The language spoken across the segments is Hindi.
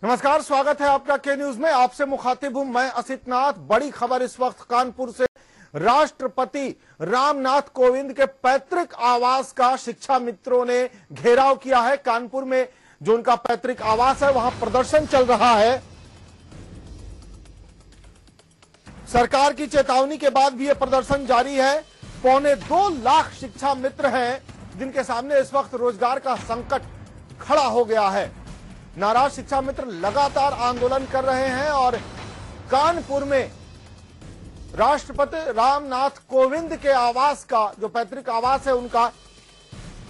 नमस्कार, स्वागत है आपका के न्यूज में। आपसे मुखातिब हूं मैं असित नाथ। बड़ी खबर इस वक्त कानपुर से। राष्ट्रपति रामनाथ कोविंद के पैतृक आवास का शिक्षा मित्रों ने घेराव किया है। कानपुर में जो उनका पैतृक आवास है वहां प्रदर्शन चल रहा है। सरकार की चेतावनी के बाद भी यह प्रदर्शन जारी है। 2.25 लाख शिक्षा मित्र हैं जिनके सामने इस वक्त रोजगार का संकट खड़ा हो गया है। नाराज शिक्षा मित्र लगातार आंदोलन कर रहे हैं और कानपुर में राष्ट्रपति रामनाथ कोविंद के आवास का, जो पैतृक आवास है उनका,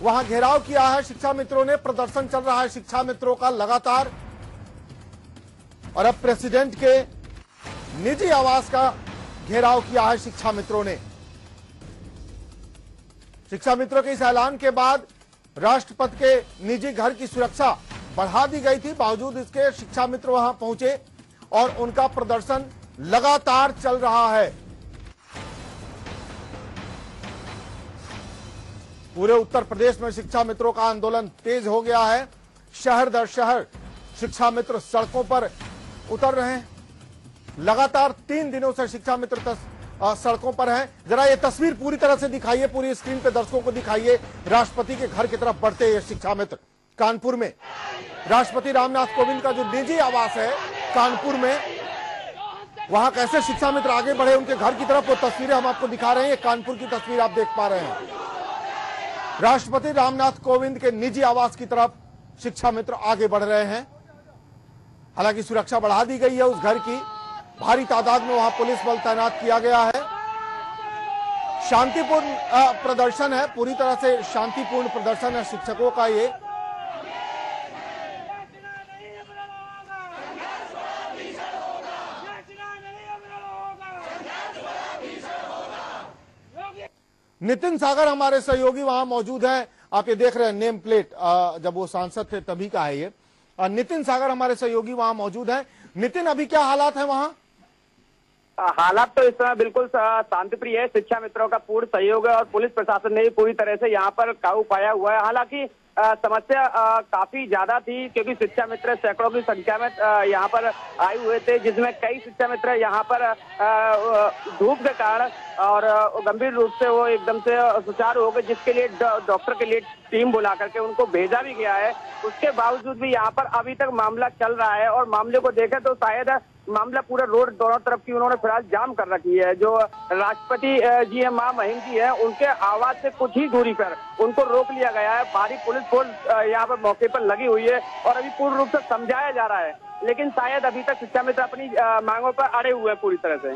वहां घेराव किया है शिक्षा मित्रों ने। प्रदर्शन चल रहा है शिक्षा मित्रों का लगातार। और अब प्रेसिडेंट के निजी आवास का घेराव किया है शिक्षा मित्रों ने। शिक्षा मित्रों के इस ऐलान के बाद राष्ट्रपति के निजी घर की सुरक्षा बढ़ा दी गई थी। बावजूद इसके शिक्षा मित्र वहां पहुंचे और उनका प्रदर्शन लगातार चल रहा है। पूरे उत्तर प्रदेश में शिक्षा मित्रों का आंदोलन तेज हो गया है। शहर दर शहर शिक्षा मित्र सड़कों पर उतर रहे हैं। लगातार 3 दिनों से शिक्षा मित्र सड़कों पर हैं। जरा ये तस्वीर पूरी तरह से दिखाइए, पूरी स्क्रीन पे दर्शकों को दिखाइए। राष्ट्रपति के घर की तरफ बढ़ते ये शिक्षा मित्र कानपुर में। राष्ट्रपति रामनाथ कोविंद का जो निजी आवास है कानपुर में, वहां कैसे शिक्षा मित्र आगे बढ़े उनके घर की तरफ, वो तस्वीरें हम आपको दिखा रहे हैं। कानपुर की तस्वीर आप देख पा रहे हैं। राष्ट्रपति रामनाथ कोविंद के निजी आवास की तरफ शिक्षा मित्र आगे बढ़ रहे हैं। हालांकि सुरक्षा बढ़ा दी गई है उस घर की। भारी तादाद में वहां पुलिस बल तैनात किया गया है। शांतिपूर्ण प्रदर्शन है, पूरी तरह से शांतिपूर्ण प्रदर्शन है शिक्षकों का ये। नितिन सागर हमारे सहयोगी वहां मौजूद हैं। आप ये देख रहे हैं नेम प्लेट, जब वो सांसद थे तभी का है ये। नितिन सागर हमारे सहयोगी वहां मौजूद हैं। नितिन, अभी क्या हालात है वहां? हालात तो इस समय बिल्कुल शांतिप्रिय है। शिक्षा मित्रों का पूर्ण सहयोग है और पुलिस प्रशासन ने भी पूरी तरह से यहाँ पर काबू पाया हुआ है। हालांकि समस्या काफी ज्यादा थी क्योंकि शिक्षा मित्र सैकड़ों की संख्या में यहाँ पर आए हुए थे, जिसमें कई शिक्षा मित्र यहाँ पर धूप के कारण और गंभीर रूप से वो एकदम से सुचारू हो गए, जिसके लिए डॉक्टर के लिए टीम बुला करके उनको भेजा भी गया है। उसके बावजूद भी यहाँ पर अभी तक मामला चल रहा है और मामले को देखें तो शायद मामला पूरा रोड दोनों तरफ की उन्होंने फिलहाल जाम कर रखी है। जो राष्ट्रपति जी है, मां महिम जी है, उनके आवास से कुछ ही दूरी पर उनको रोक लिया गया है। भारी पुलिस फोर्स यहाँ पर मौके पर लगी हुई है और अभी पूर्ण रूप से समझाया जा रहा है, लेकिन शायद अभी तक शिक्षा मित्र अपनी मांगों पर अड़े हुए हैं पूरी तरह से।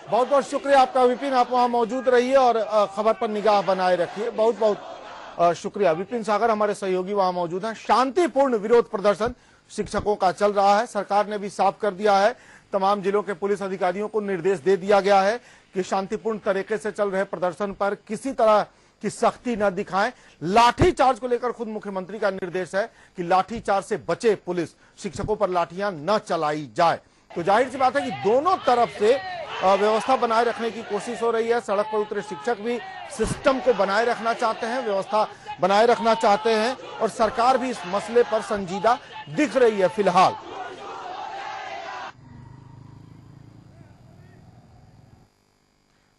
बहुत बहुत शुक्रिया आपका विपिन, आप वहां मौजूद रहिए और खबर पर निगाह बनाए रखिए। बहुत बहुत शुक्रिया। विपिन सागर हमारे सहयोगी वहां मौजूद हैं। शांतिपूर्ण विरोध प्रदर्शन शिक्षकों का चल रहा है। सरकार ने भी साफ कर दिया है, तमाम जिलों के पुलिस अधिकारियों को निर्देश दे दिया गया है कि शांतिपूर्ण तरीके से चल रहे प्रदर्शन पर किसी तरह की सख्ती न दिखाएं। लाठीचार्ज को लेकर खुद मुख्यमंत्री का निर्देश है कि लाठीचार्ज से बचे पुलिस, शिक्षकों पर लाठियां न चलाई जाए। तो जाहिर सी बात है कि दोनों तरफ से व्यवस्था बनाए रखने की कोशिश हो रही है। सड़क पर उतरे शिक्षक भी सिस्टम को बनाए रखना चाहते हैं, व्यवस्था बनाए रखना चाहते हैं और सरकार भी इस मसले पर संजीदा दिख रही है फिलहाल।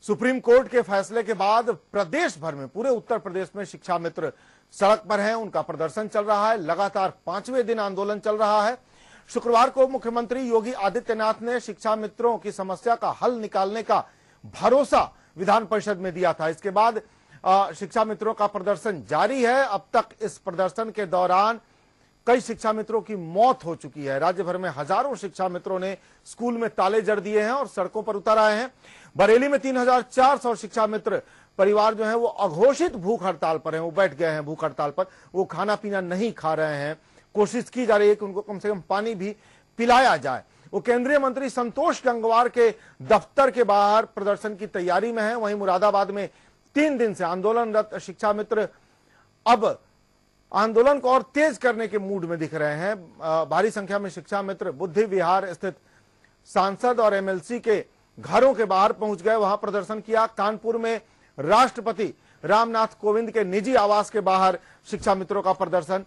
सुप्रीम कोर्ट के फैसले के बाद प्रदेश भर में, पूरे उत्तर प्रदेश में शिक्षा मित्र सड़क पर हैं। उनका प्रदर्शन चल रहा है। लगातार 5वें दिन आंदोलन चल रहा है। शुक्रवार को मुख्यमंत्री योगी आदित्यनाथ ने शिक्षा मित्रों की समस्या का हल निकालने का भरोसा विधान परिषद में दिया था। इसके बाद शिक्षा मित्रों का प्रदर्शन जारी है। अब तक इस प्रदर्शन के दौरान कई शिक्षा मित्रों की मौत हो चुकी है। राज्य भर में हजारों शिक्षा मित्रों ने स्कूल में ताले जड़ दिए हैं और सड़कों पर उतर आए हैं। बरेली में 3400 शिक्षा मित्र परिवार जो है वो अघोषित भूख हड़ताल पर हैं। वो बैठ गए हैं भूख हड़ताल पर। वो खाना पीना नहीं खा रहे हैं। कोशिश की जा रही है कि उनको कम से कम पानी भी पिलाया जाए। वो केंद्रीय मंत्री संतोष गंगवार के दफ्तर के बाहर प्रदर्शन की तैयारी में है। वहीं मुरादाबाद में 3 दिन से आंदोलनरत शिक्षा मित्र अब आंदोलन को और तेज करने के मूड में दिख रहे हैं। भारी संख्या में शिक्षा मित्र बुद्धि विहार स्थित सांसद और एमएलसी के घरों के बाहर पहुंच गए, वहां प्रदर्शन किया। कानपुर में राष्ट्रपति रामनाथ कोविंद के निजी आवास के बाहर शिक्षा मित्रों का प्रदर्शन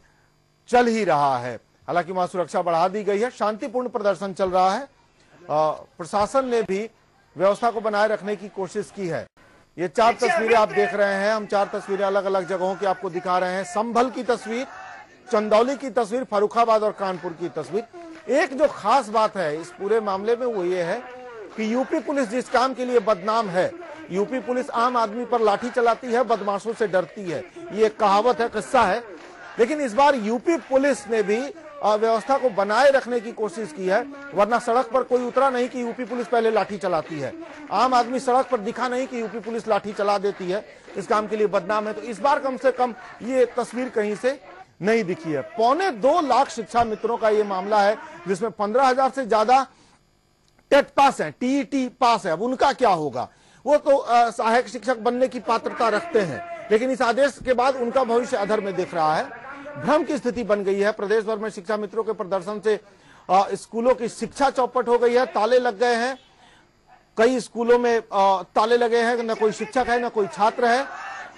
चल ही रहा है। हालांकि वहां सुरक्षा बढ़ा दी गई है, शांतिपूर्ण प्रदर्शन चल रहा है। प्रशासन ने भी व्यवस्था को बनाए रखने की कोशिश की है। ये 4 तस्वीरें आप देख रहे हैं, हम 4 तस्वीरें अलग अलग जगहों की आपको दिखा रहे हैं। संभल की तस्वीर, चंदौली की तस्वीर, फर्रुखाबाद और कानपुर की तस्वीर। एक जो खास बात है इस पूरे मामले में वो ये है कि यूपी पुलिस जिस काम के लिए बदनाम है, यूपी पुलिस आम आदमी पर लाठी चलाती है, बदमाशों से डरती है, ये कहावत है, किस्सा है। लेकिन इस बार यूपी पुलिस ने भी व्यवस्था को बनाए रखने की कोशिश की है, वरना सड़क पर कोई उतरा नहीं कि यूपी पुलिस पहले लाठी चलाती है। आम आदमी सड़क पर दिखा नहीं कि यूपी पुलिस लाठी चला देती है, इस काम के लिए बदनाम है। तो इस बार कम से कम ये तस्वीर कहीं से नहीं दिखी है। 2.25 लाख शिक्षा मित्रों का ये मामला है, जिसमें 15,000 से ज्यादा टेट पास है, टीईटी पास है। अब उनका क्या होगा? वो तो सहायक शिक्षक बनने की पात्रता रखते हैं, लेकिन इस आदेश के बाद उनका भविष्य अधर में दिख रहा है। भ्रम की स्थिति बन गई है। प्रदेश भर में शिक्षा मित्रों के प्रदर्शन से स्कूलों की शिक्षा चौपट हो गई है, ताले लग गए हैं। कई स्कूलों में ताले लगे हैं, न कोई शिक्षक है न कोई छात्र है,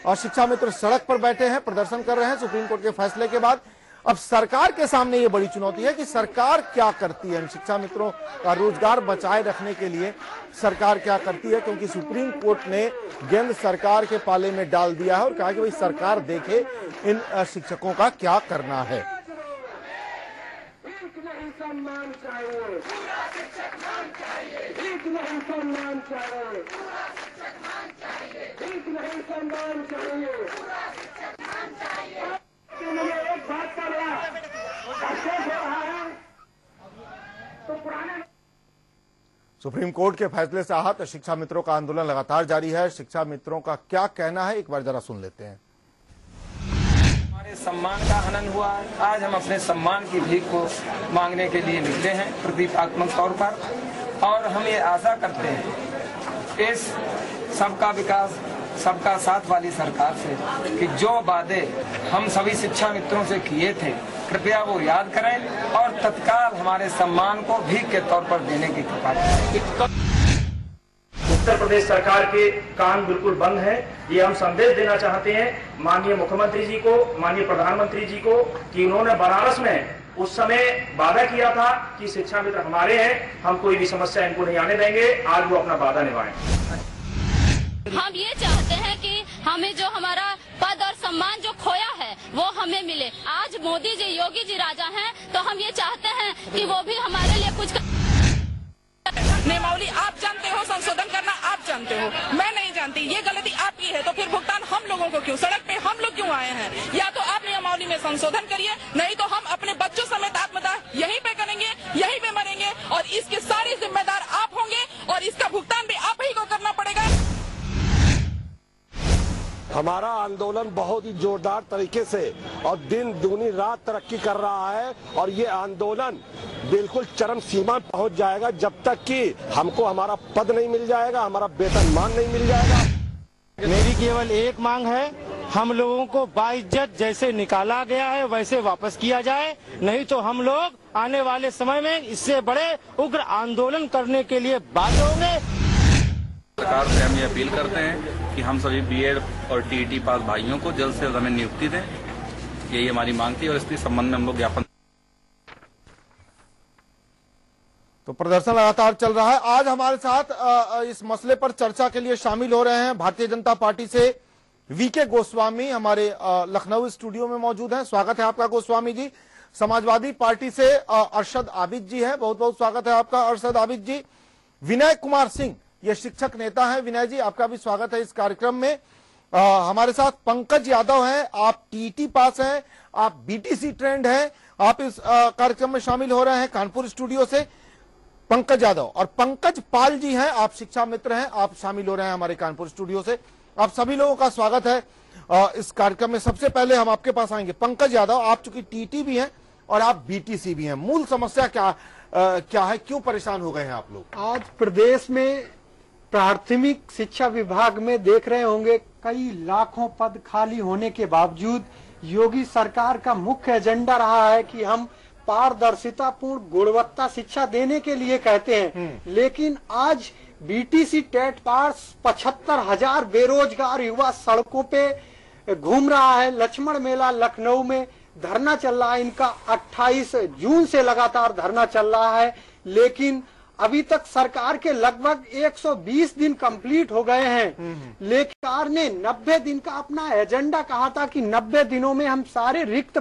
और शिक्षा मित्र सड़क पर बैठे हैं, प्रदर्शन कर रहे हैं सुप्रीम कोर्ट के फैसले के बाद। अब सरकार के सामने ये बड़ी चुनौती है कि सरकार क्या करती है, शिक्षा मित्रों का रोजगार बचाए रखने के लिए सरकार क्या करती है, क्योंकि सुप्रीम कोर्ट ने गेंद सरकार के पाले में डाल दिया है और कहा कि भाई सरकार देखे इन शिक्षकों का क्या करना है। एक बात का बड़ा अफसोस हो रहा है तो पुराने सुप्रीम कोर्ट के फैसले से आहत शिक्षा मित्रों का आंदोलन लगातार जारी है। शिक्षा मित्रों का क्या कहना है, एक बार जरा सुन लेते हैं। हमारे सम्मान का हनन हुआ। आज हम अपने सम्मान की भीख को मांगने के लिए निकले हैं प्रतीकात्मक तौर पर, और हम ये आशा करते हैं इस सबका विकास सबका साथ वाली सरकार से कि जो वादे हम सभी शिक्षा मित्रों से किए थे कृपया वो याद करें और तत्काल हमारे सम्मान को भीख के तौर पर देने की कृपा करें। उत्तर प्रदेश सरकार के कान बिल्कुल बंद हैं। ये हम संदेश देना चाहते हैं माननीय मुख्यमंत्री जी को, माननीय प्रधानमंत्री जी को, कि उन्होंने बनारस में उस समय वादा किया था कि शिक्षा मित्र हमारे हैं, हम कोई भी समस्या इनको नहीं आने देंगे। आज वो अपना वादा निभाएं। हम ये चाहते हैं कि हमें जो हमारा पद और सम्मान जो खोया है वो हमें मिले। आज मोदी जी, योगी जी राजा हैं, तो हम ये चाहते हैं कि वो भी हमारे लिए कुछ नियमावली आप जानते हो, संशोधन करना आप जानते हो, मैं नहीं जानती। ये गलती आपकी है तो फिर भुगतान हम लोगों को क्यों? सड़क पे हम लोग क्यों आए हैं? या तो आप नियमावली में संशोधन करिए, नहीं तो हम अपने बच्चों समेत आत्मदाह यहीं पे करेंगे, यहीं पे मरेंगे, और इसके सारे जिम्मेदार आप होंगे और इसका भुगतान भी आप ही को करना पड़ेगा। हमारा आंदोलन बहुत ही जोरदार तरीके से और दिन दूनी रात तरक्की कर रहा है, और ये आंदोलन बिल्कुल चरम सीमा पहुंच जाएगा जब तक कि हमको हमारा पद नहीं मिल जाएगा, हमारा वेतनमान नहीं मिल जाएगा। मेरी केवल एक मांग है, हम लोगों को बाइज्जत जैसे निकाला गया है वैसे वापस किया जाए, नहीं तो हम लोग आने वाले समय में इससे बड़े उग्र आंदोलन करने के लिए बाध्य होंगे। सरकार से हम ये अपील करते हैं कि हम सभी बीएड और टीईटी पास भाइयों को जल्द से जल्द हमें नियुक्ति दें, यही हमारी मांग थी और इसके संबंध में हम लोग ज्ञापन। तो प्रदर्शन लगातार चल रहा है। आज हमारे साथ इस मसले पर चर्चा के लिए शामिल हो रहे हैं भारतीय जनता पार्टी से वीके गोस्वामी, हमारे लखनऊ स्टूडियो में मौजूद हैं। स्वागत है आपका गोस्वामी जी। समाजवादी पार्टी से अरशद आबिद जी है, बहुत बहुत स्वागत है आपका अरशद आबिद जी। विनय कुमार सिंह ये शिक्षक नेता हैं, विनय जी आपका भी स्वागत है इस कार्यक्रम में। हमारे साथ पंकज यादव हैं, आप टीटी पास हैं, आप बीटीसी ट्रेंड हैं, आप इस कार्यक्रम में शामिल हो रहे हैं कानपुर स्टूडियो से। पंकज यादव और पंकज पाल जी हैं, आप शिक्षा मित्र हैं, आप शामिल हो रहे हैं हमारे कानपुर स्टूडियो से। आप सभी लोगों का स्वागत है इस कार्यक्रम में। सबसे पहले हम आपके पास आएंगे। पंकज यादव, आप चूंकि टीटी भी हैं और आप बीटीसी भी हैं, मूल समस्या क्या है, क्यों परेशान हो गए हैं आप लोग? आज प्रदेश में प्राथमिक शिक्षा विभाग में देख रहे होंगे कई लाखों पद खाली होने के बावजूद योगी सरकार का मुख्य एजेंडा रहा है कि हम पारदर्शिता पूर्ण गुणवत्ता शिक्षा देने के लिए कहते हैं, लेकिन आज बीटीसी टेट पास 75,000 बेरोजगार युवा सड़कों पे घूम रहा है। लक्ष्मण मेला लखनऊ में धरना चल रहा है, इनका 28 जून से लगातार धरना चल रहा है, लेकिन अभी तक सरकार के लगभग 120 दिन कंप्लीट हो गए हैं। लेकिन सरकार ने 90 दिन का अपना एजेंडा कहा था कि 90 दिनों में हम सारे रिक्त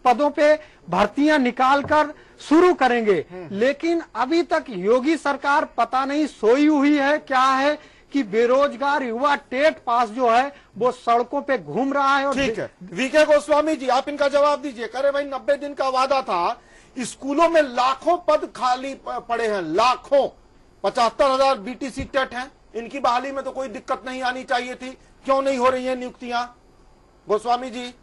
पदों पे भर्तियां निकालकर शुरू करेंगे। लेकिन अभी तक योगी सरकार पता नहीं सोई हुई है क्या है कि बेरोजगार युवा टेट पास जो है वो सड़कों पे घूम रहा है। और ठीक है, वीके गोस्वामी जी आप इनका जवाब दीजिए। कह रहे भाई 90 दिन का वादा था, स्कूलों में लाखों पद खाली पड़े हैं, लाखों, 75,000 बीटीसी टेट हैं, इनकी बहाली में तो कोई दिक्कत नहीं आनी चाहिए थी, क्यों नहीं हो रही हैं नियुक्तियां? गोस्वामी जी।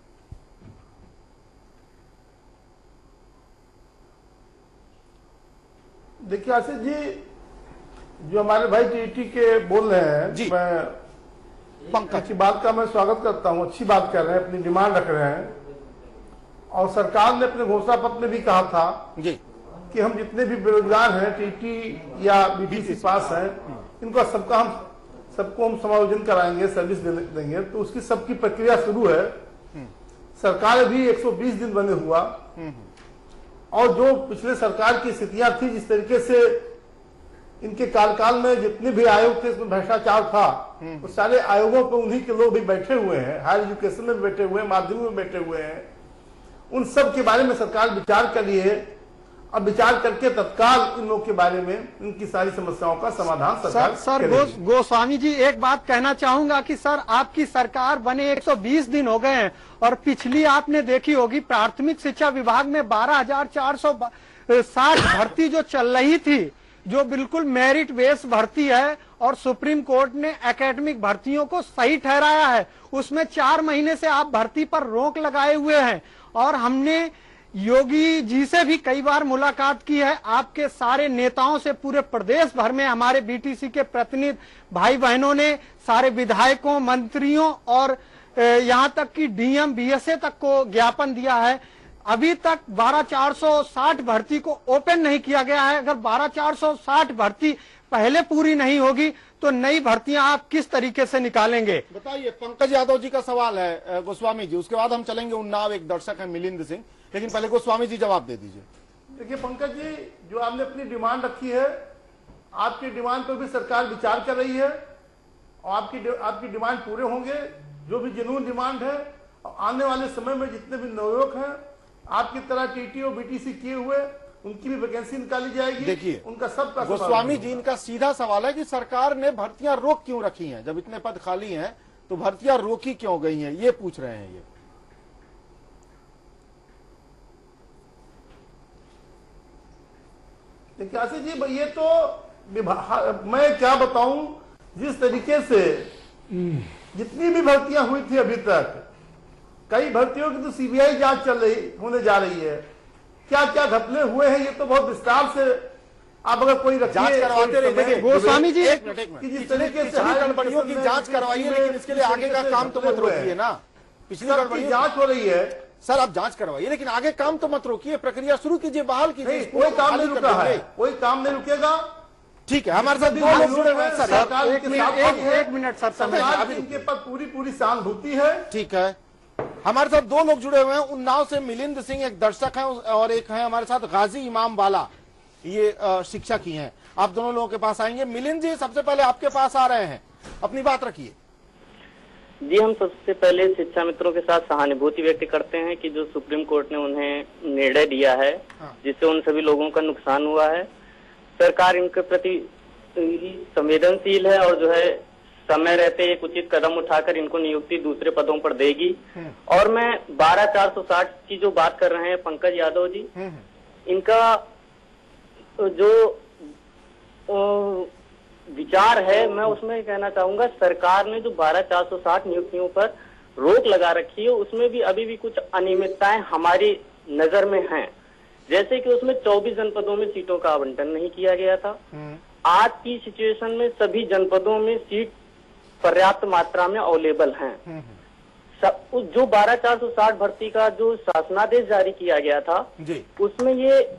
देखिए आशीष जी, जो हमारे भाई टीटी के बोल रहे हैं जी, मैं पंकज की बात का मैं स्वागत करता हूं, अच्छी बात कर रहे हैं, अपनी डिमांड रख रहे हैं। और सरकार ने अपने घोषणा पत्र में भी कहा था जी कि हम जितने भी बेरोजगार हैं, टीटी या बीटीसी पास हैं, इनको सबको हम समायोजन कराएंगे, सर्विस देंगे। तो उसकी सबकी प्रक्रिया शुरू है। सरकार भी 120 दिन बने हुआ, और जो पिछले सरकार की स्थितियां थी, जिस तरीके से इनके कार्यकाल में जितने भी आयोग थे उसमें भ्रष्टाचार था, तो सारे आयोगों पर उन्हीं के लोग भी बैठे हुए हैं, हायर एजुकेशन में बैठे हुए हैं, माध्यमिक में बैठे हुए हैं। उन सब के बारे में सरकार विचार कर रही है। अब विचार करके तत्काल इन लोगों के बारे में, इनकी सारी समस्याओं का समाधान सरकार सर गोस्वामी जी एक बात कहना चाहूंगा कि सर आपकी सरकार बने 120 दिन हो गए हैं, और पिछली आपने देखी होगी प्राथमिक शिक्षा विभाग में 12,460 भर्ती जो चल रही थी, जो बिल्कुल मेरिट बेस भर्ती है, और सुप्रीम कोर्ट ने एकेडमिक भर्तियों को सही ठहराया है। उसमें 4 महीने से आप भर्ती पर रोक लगाए हुए हैं। और हमने योगी जी से भी कई बार मुलाकात की है, आपके सारे नेताओं से, पूरे प्रदेश भर में हमारे बीटीसी के प्रतिनिधि भाई बहनों ने सारे विधायकों, मंत्रियों और यहां तक कि डीएम बीएसए तक को ज्ञापन दिया है। अभी तक 12,460 भर्ती को ओपन नहीं किया गया है। अगर 12,460 भर्ती पहले पूरी नहीं होगी तो नई भर्तियां आप किस तरीके से निकालेंगे? बताइए। पंकज यादव जी का सवाल है गोस्वामी जी, उसके बाद हम चलेंगे उन्नाव, एक दर्शक है मिलिंद सिंह, लेकिन पहले गोस्वामी जी जवाब दे दीजिए। देखिए पंकज जी, जो आपने अपनी डिमांड रखी है, आपकी डिमांड पर भी सरकार विचार कर रही है, और आपकी डिमांड पूरे होंगे, जो भी जेन्युइन डिमांड है। और आने वाले समय में जितने भी नवयुवक हैं, आपकी तरह टीटी और बीटीसी किए हुए, उनकी भी वैकेंसी निकाली जाएगी। देखिए उनका सबका गोस्वामी जी, इनका सीधा सवाल है कि सरकार ने भर्तियां रोक क्यों रखी हैं? जब इतने पद खाली हैं तो भर्तियां रोकी क्यों गई हैं, ये पूछ रहे हैं। ये देखिए आशीष जी, ये तो मैं क्या बताऊं, जिस तरीके से जितनी भी भर्तियां हुई थी अभी तक, कई भर्तियों की तो सीबीआई जांच होने जा रही है। क्या क्या घपले हुए हैं, ये तो बहुत विस्तार से आप अगर कोई जांच करवाते रहिए। गोस्वामी जी, जिस तरीके से गड़बड़ियों की जांच करवाइए, लेकिन इसके लिए आगे का काम तो मत रोकिए ना। पिछली गड़बड़ियों जांच हो रही है सर, आप जांच करवाइए, लेकिन आगे काम तो मत रोकिए, प्रक्रिया शुरू कीजिए, बहाल कीजिए। कोई काम नहीं रुका है, कोई काम नहीं रुकेगा। ठीक है, हमारे साथ 2 लोग जुड़े हुए हैं सर। एक मिनट सर, सरकार इनके पर पूरी सहानुभूति है। ठीक है, हमारे साथ 2 लोग जुड़े हुए हैं। उन्नाव से मिलिंद सिंह एक दर्शक हैं, और एक है हमारे साथ गाजी इमाम वाला, ये शिक्षक ही हैं। आप दोनों लोगों के पास आएंगे। मिलिंद जी, सबसे पहले आपके पास आ रहे हैं, अपनी बात रखिए। जी, हम सबसे पहले शिक्षा मित्रों के साथ सहानुभूति व्यक्त करते हैं कि जो सुप्रीम कोर्ट ने उन्हें निर्णय दिया है, जिससे उन सभी लोगों का नुकसान हुआ है। सरकार इनके प्रति संवेदनशील है, और जो है समय रहते एक उचित कदम उठाकर इनको नियुक्ति दूसरे पदों पर देगी। और मैं 12,460 की जो बात कर रहे हैं पंकज यादव जी, इनका जो विचार है, मैं उसमें कहना चाहूंगा, सरकार ने जो 12,460 नियुक्तियों पर रोक लगा रखी है, उसमें भी अभी भी कुछ अनियमितताएं हमारी नजर में हैं। जैसे कि उसमें 24 जनपदों में सीटों का आवंटन नहीं किया गया था। आज की सिचुएशन में सभी जनपदों में सीट पर्याप्त मात्रा में अवेलेबल हैं। जो 12,460 भर्ती का जो शासनादेश जारी किया गया था, उसमें ये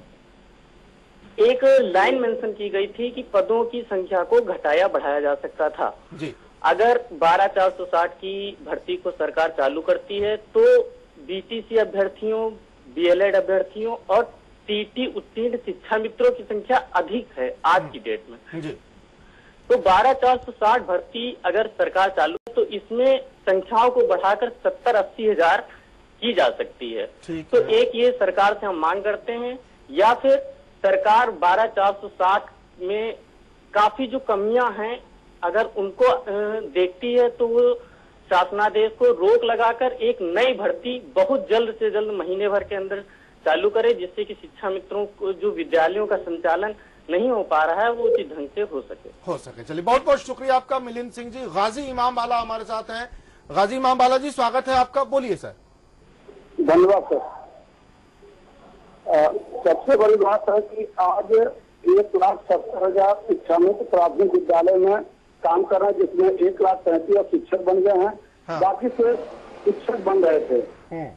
एक लाइन मेंशन की गई थी कि पदों की संख्या को घटाया बढ़ाया जा सकता था। अगर 12,460 की भर्ती को सरकार चालू करती है तो बीटीसी अभ्यर्थियों, बीएलएड अभ्यर्थियों और टीटी उत्तीर्ण शिक्षा मित्रों की संख्या अधिक है आज की डेट में। जी। तो 12,460 भर्ती अगर सरकार चालू तो इसमें संख्याओं को बढ़ाकर 70-80 हजार की जा सकती है। तो एक ये सरकार से हम मांग करते हैं, या फिर सरकार 12,460 में काफी जो कमियां हैं अगर उनको देखती है तो वो शासनादेश को रोक लगाकर एक नई भर्ती बहुत जल्द से जल्द महीने भर के अंदर चालू करे, जिससे कि शिक्षा मित्रों को जो विद्यालयों का संचालन नहीं हो पा रहा है वो उचित ढंग से हो सके। चलिए, बहुत बहुत शुक्रिया आपका मिलिंद सिंह जी। गाजी इमामबाला हमारे साथ हैं। गाजी इमामबाला जी, स्वागत है आपका, बोलिए सर। धन्यवाद सर। सबसे बड़ी बात है कि आज 1,70,000 शिक्षा मित्र प्राथमिक विद्यालय में काम कर रहे हैं, जिसमें 1,37,000 शिक्षक बन गए हैं। हाँ। बाकी से शिक्षक बन रहे थे।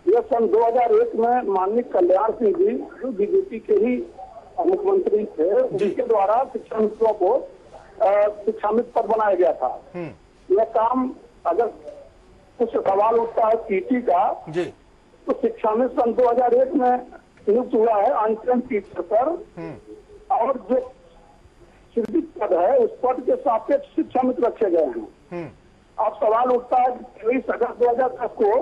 ये सन 2001 में माननीय कल्याण सिंह जी जो बीजेपी के ही मुख्यमंत्री थे, उनके द्वारा शिक्षा मित्रों को शिक्षा मित्र पद बनाया गया था। यह काम अगर कुछ सवाल उठता है टीटी का, तो शिक्षा मित्र सन 2001 में नियुक्त हुआ है अनट्रेन टीचर पर, और जो सृजित पद है उस पद के सापेक्ष शिक्षा मित्र रखे गए हैं। अब सवाल उठता है कि 23 अगस्त 2010 को